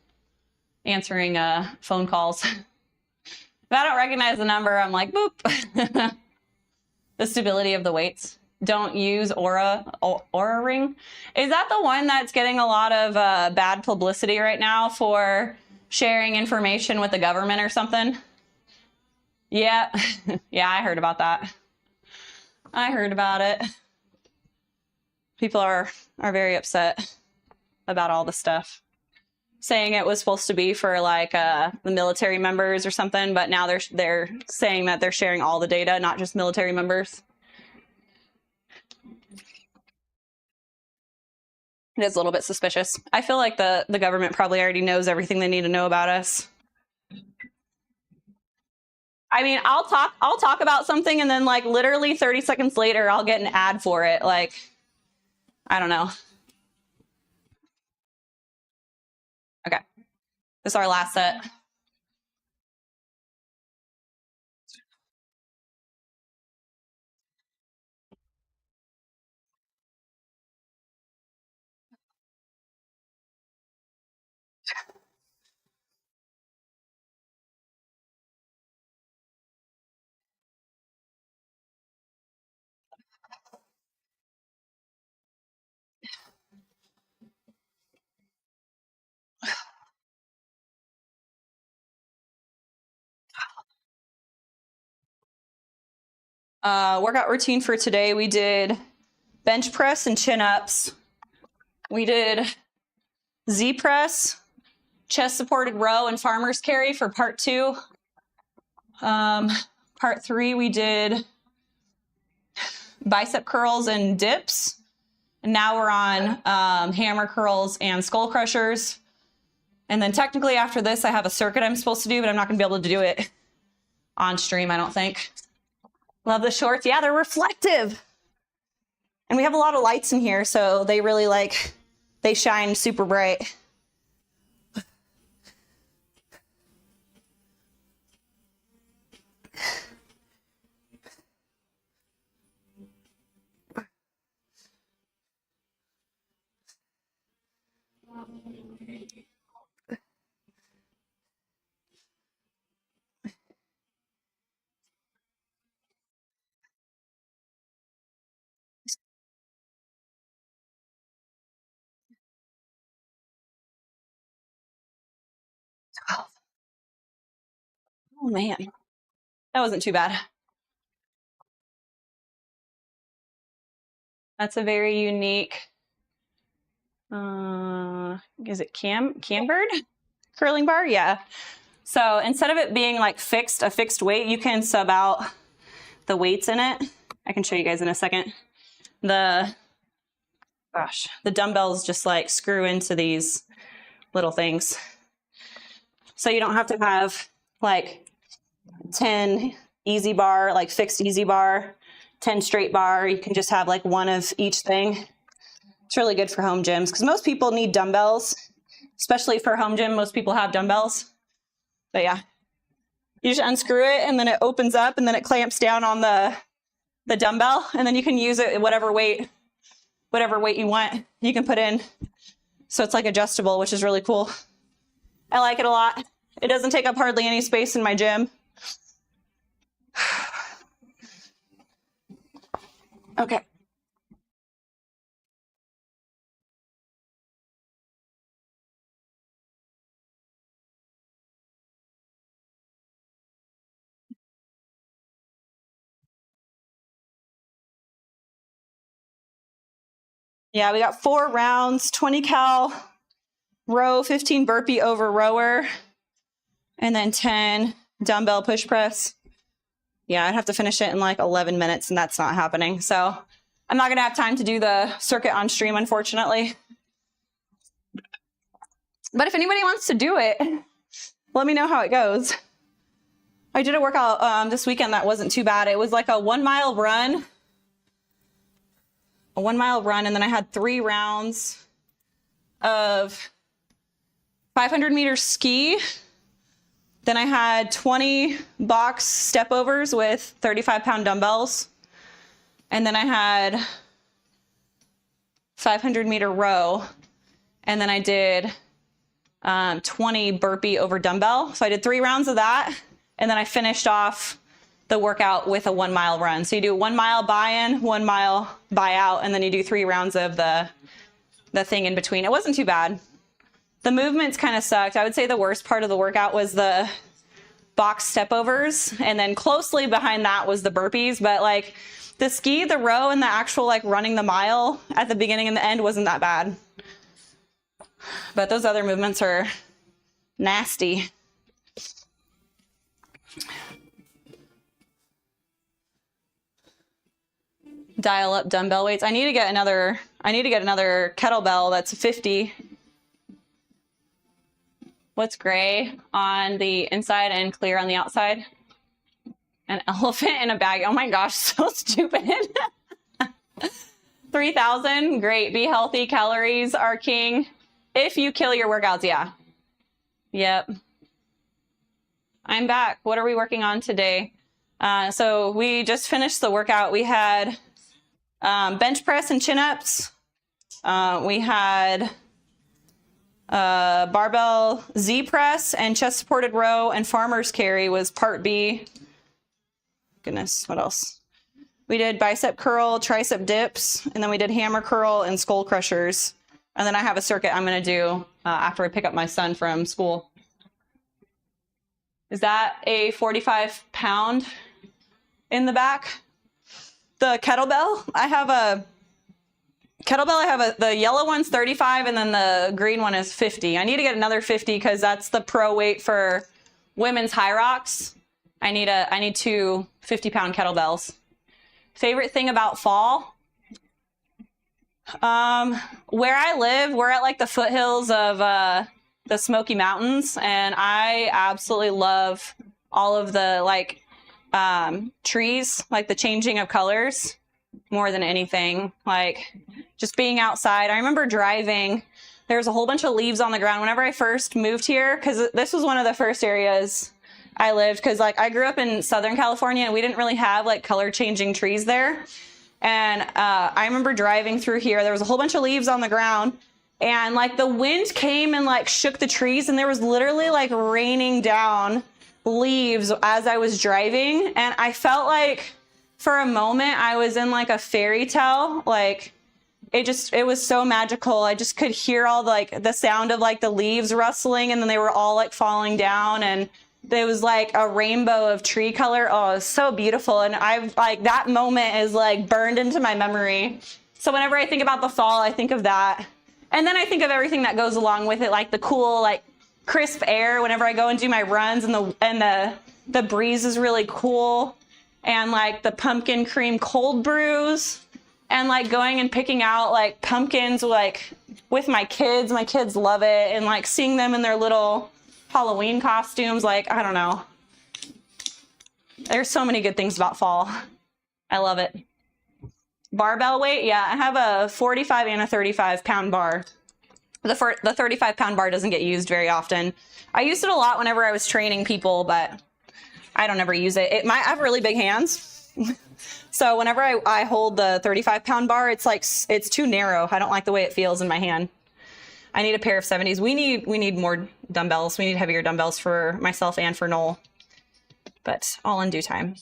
answering phone calls. If I don't recognize the number, I'm like, boop. The stability of the weights. Don't use Aura Ring. Is that the one that's getting a lot of bad publicity right now for sharing information with the government or something. Yeah, yeah, I heard about that. I heard about it. People are very upset about all the stuff, saying it was supposed to be for like the military members or something, but now they're saying that they're sharing all the data, not just military members. It is a little bit suspicious. I feel like the government probably already knows everything they need to know about us. I mean, I'll talk about something and then like literally 30 seconds later, I'll get an ad for it. Like, I don't know. Okay. This is our last set. Workout routine for today, we did bench press and chin ups. We did Z press, chest supported row, and farmer's carry for part 2. Part 3, we did bicep curls and dips. And now we're on hammer curls and skull crushers. And then technically after this, I have a circuit I'm supposed to do, but I'm not gonna be able to do it on stream, I don't think. Love the shorts. Yeah, they're reflective. And we have a lot of lights in here, so they really they shine super bright. Oh man, that wasn't too bad. That's a very unique, is it cambered curling bar? Yeah. So instead of it being like a fixed weight, you can sub out the weights in it. I can show you guys in a second. The dumbbells just like screw into these little things. So you don't have to have like 10 easy bar, like fixed easy bar, 10 straight bar. You can just have like one of each thing. It's really good for home gyms because most people need dumbbells, especially for home gym. Most people have dumbbells. But yeah, you just unscrew it and then it opens up and then it clamps down on the dumbbell, and then you can use it at whatever weight you want, you can put in. So it's like adjustable, which is really cool. I like it a lot. It doesn't take up hardly any space in my gym. Okay. Yeah, we got 4 rounds, 20 cal row, 15 burpee over rower, and then 10 dumbbell push press. Yeah, I'd have to finish it in like 11 minutes, and that's not happening. So I'm not gonna have time to do the circuit on stream, unfortunately. But if anybody wants to do it, let me know how it goes. I did a workout this weekend that wasn't too bad. It was like a 1 mile run. A 1 mile run, and then I had 3 rounds of 500 meter ski. Then I had 20 box step overs with 35-pound dumbbells. And then I had 500 meter row. And then I did 20 burpee over dumbbell. So I did 3 rounds of that. And then I finished off the workout with a 1 mile run. So you do 1 mile buy-in, 1 mile buy-out, and then you do 3 rounds of the thing in between. It wasn't too bad. The movements kind of sucked. I would say the worst part of the workout was the box step overs, and then closely behind that was the burpees. But like the ski, the row, and the actual like running the mile at the beginning and the end wasn't that bad. But those other movements are nasty. Dial up dumbbell weights. I need to get another kettlebell that's 50. What's gray on the inside and clear on the outside? An elephant in a bag. Oh my gosh, so stupid. 3,000, great. Be healthy, calories are king. If you kill your workouts, yeah. Yep. I'm back. What are we working on today? So we just finished the workout. We had bench press and chin-ups. We had barbell Z press and chest supported row, and farmer's carry was part B. Goodness, what else? We did bicep curl, tricep dips, and then we did hammer curl and skull crushers. And then I have a circuit I'm going to do after I pick up my son from school. Is that a 45-pound in the back? The kettlebell, I have a the yellow one's 35 and then the green one is 50. I need to get another 50 because that's the pro weight for women's HYROX. I need two 50-pound kettlebells. Favorite thing about fall? Where I live, we're at like the foothills of the Smoky Mountains, and I absolutely love all of the like trees, like the changing of colors more than anything. Like just being outside. I remember driving, there's a whole bunch of leaves on the ground whenever I first moved here, because this was one of the first areas I lived, because like I grew up in Southern California and we didn't really have like color changing trees there. And I remember driving through here, there was a whole bunch of leaves on the ground, and like the wind came and like shook the trees, and there was literally like raining down leaves as I was driving. And I felt like for a moment I was in like a fairy tale. Like it was so magical. I just could hear all like the sound of like the leaves rustling, and then they were all like falling down, and there was like a rainbow of tree color. Oh, it was so beautiful. And I've like, that moment is like burned into my memory. So whenever I think about the fall, I think of that. And then I think of everything that goes along with it, like the cool, like crisp air whenever I go and do my runs, and the breeze is really cool. And like the pumpkin cream cold brews, and like going and picking out like pumpkins like with my kids. My kids love it. And like seeing them in their little Halloween costumes, like, I don't know. There's so many good things about fall. I love it. Barbell weight, yeah, I have a 45 and a 35-pound bar. The 35-pound bar doesn't get used very often. I used it a lot whenever I was training people, but I don't ever use it. I have really big hands. So whenever I hold the 35-pound bar, it's too narrow. I don't like the way it feels in my hand. I need a pair of 70s. We need more dumbbells. We need heavier dumbbells for myself and for Knoll, but all in due time.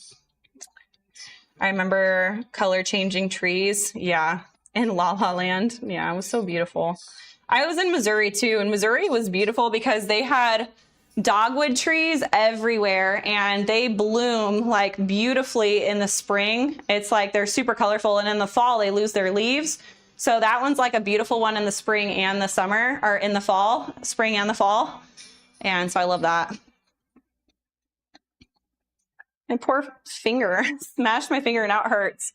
I remember color changing trees. Yeah. In La La Land. Yeah. It was so beautiful. I was in Missouri too, and Missouri was beautiful because they had dogwood trees everywhere, and they bloom like beautifully in the spring. It's like they're super colorful, and in the fall they lose their leaves. So that one's like a beautiful one in the spring and the summer, or in the fall, spring and the fall. And so I love that. My poor finger, smashed my finger and now it hurts.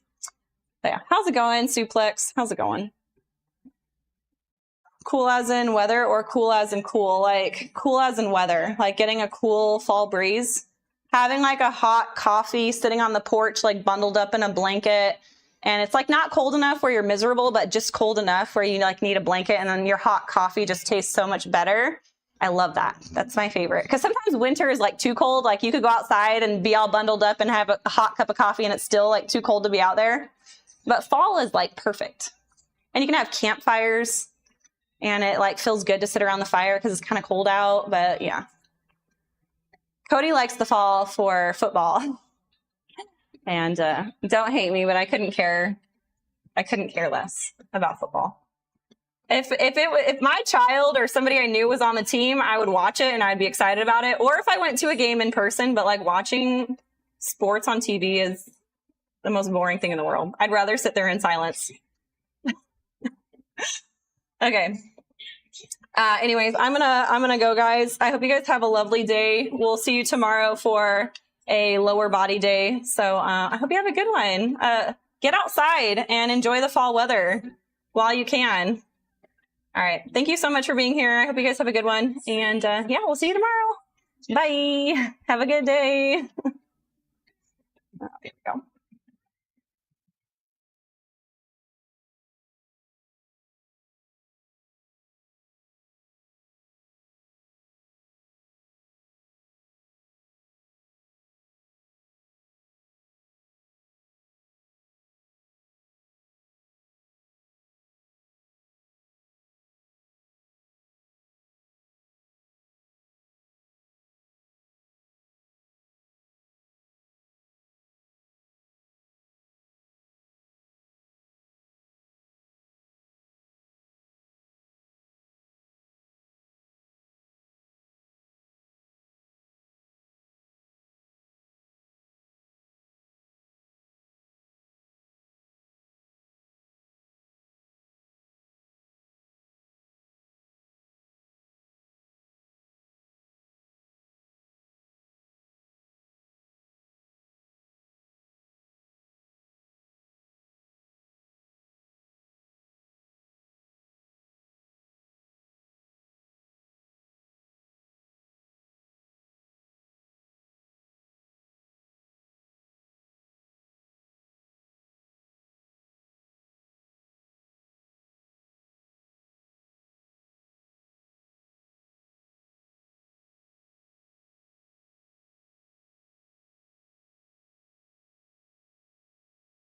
But yeah, how's it going, Suplex? How's it going? Cool as in weather or cool as in cool? Like cool as in weather, like getting a cool fall breeze, having like a hot coffee sitting on the porch, like bundled up in a blanket. And it's like not cold enough where you're miserable, but just cold enough where you like need a blanket, and then your hot coffee just tastes so much better. I love that. That's my favorite. Because sometimes winter is like too cold. Like you could go outside and be all bundled up and have a hot cup of coffee, and it's still like too cold to be out there. But fall is like perfect. And you can have campfires, and it like feels good to sit around the fire because it's kind of cold out. But yeah. Cody likes the fall for football. And don't hate me, but I couldn't care less about football. If my child or somebody I knew was on the team, I would watch it and I'd be excited about it. Or if I went to a game in person, but like watching sports on TV is the most boring thing in the world. I'd rather sit there in silence. Okay. Anyways, I'm gonna go, guys. I hope you guys have a lovely day. We'll see you tomorrow for a lower body day. So I hope you have a good one. Get outside and enjoy the fall weather while you can. All right. Thank you so much for being here. I hope you guys have a good one. And yeah, we'll see you tomorrow. Bye. Have a good day. There we go.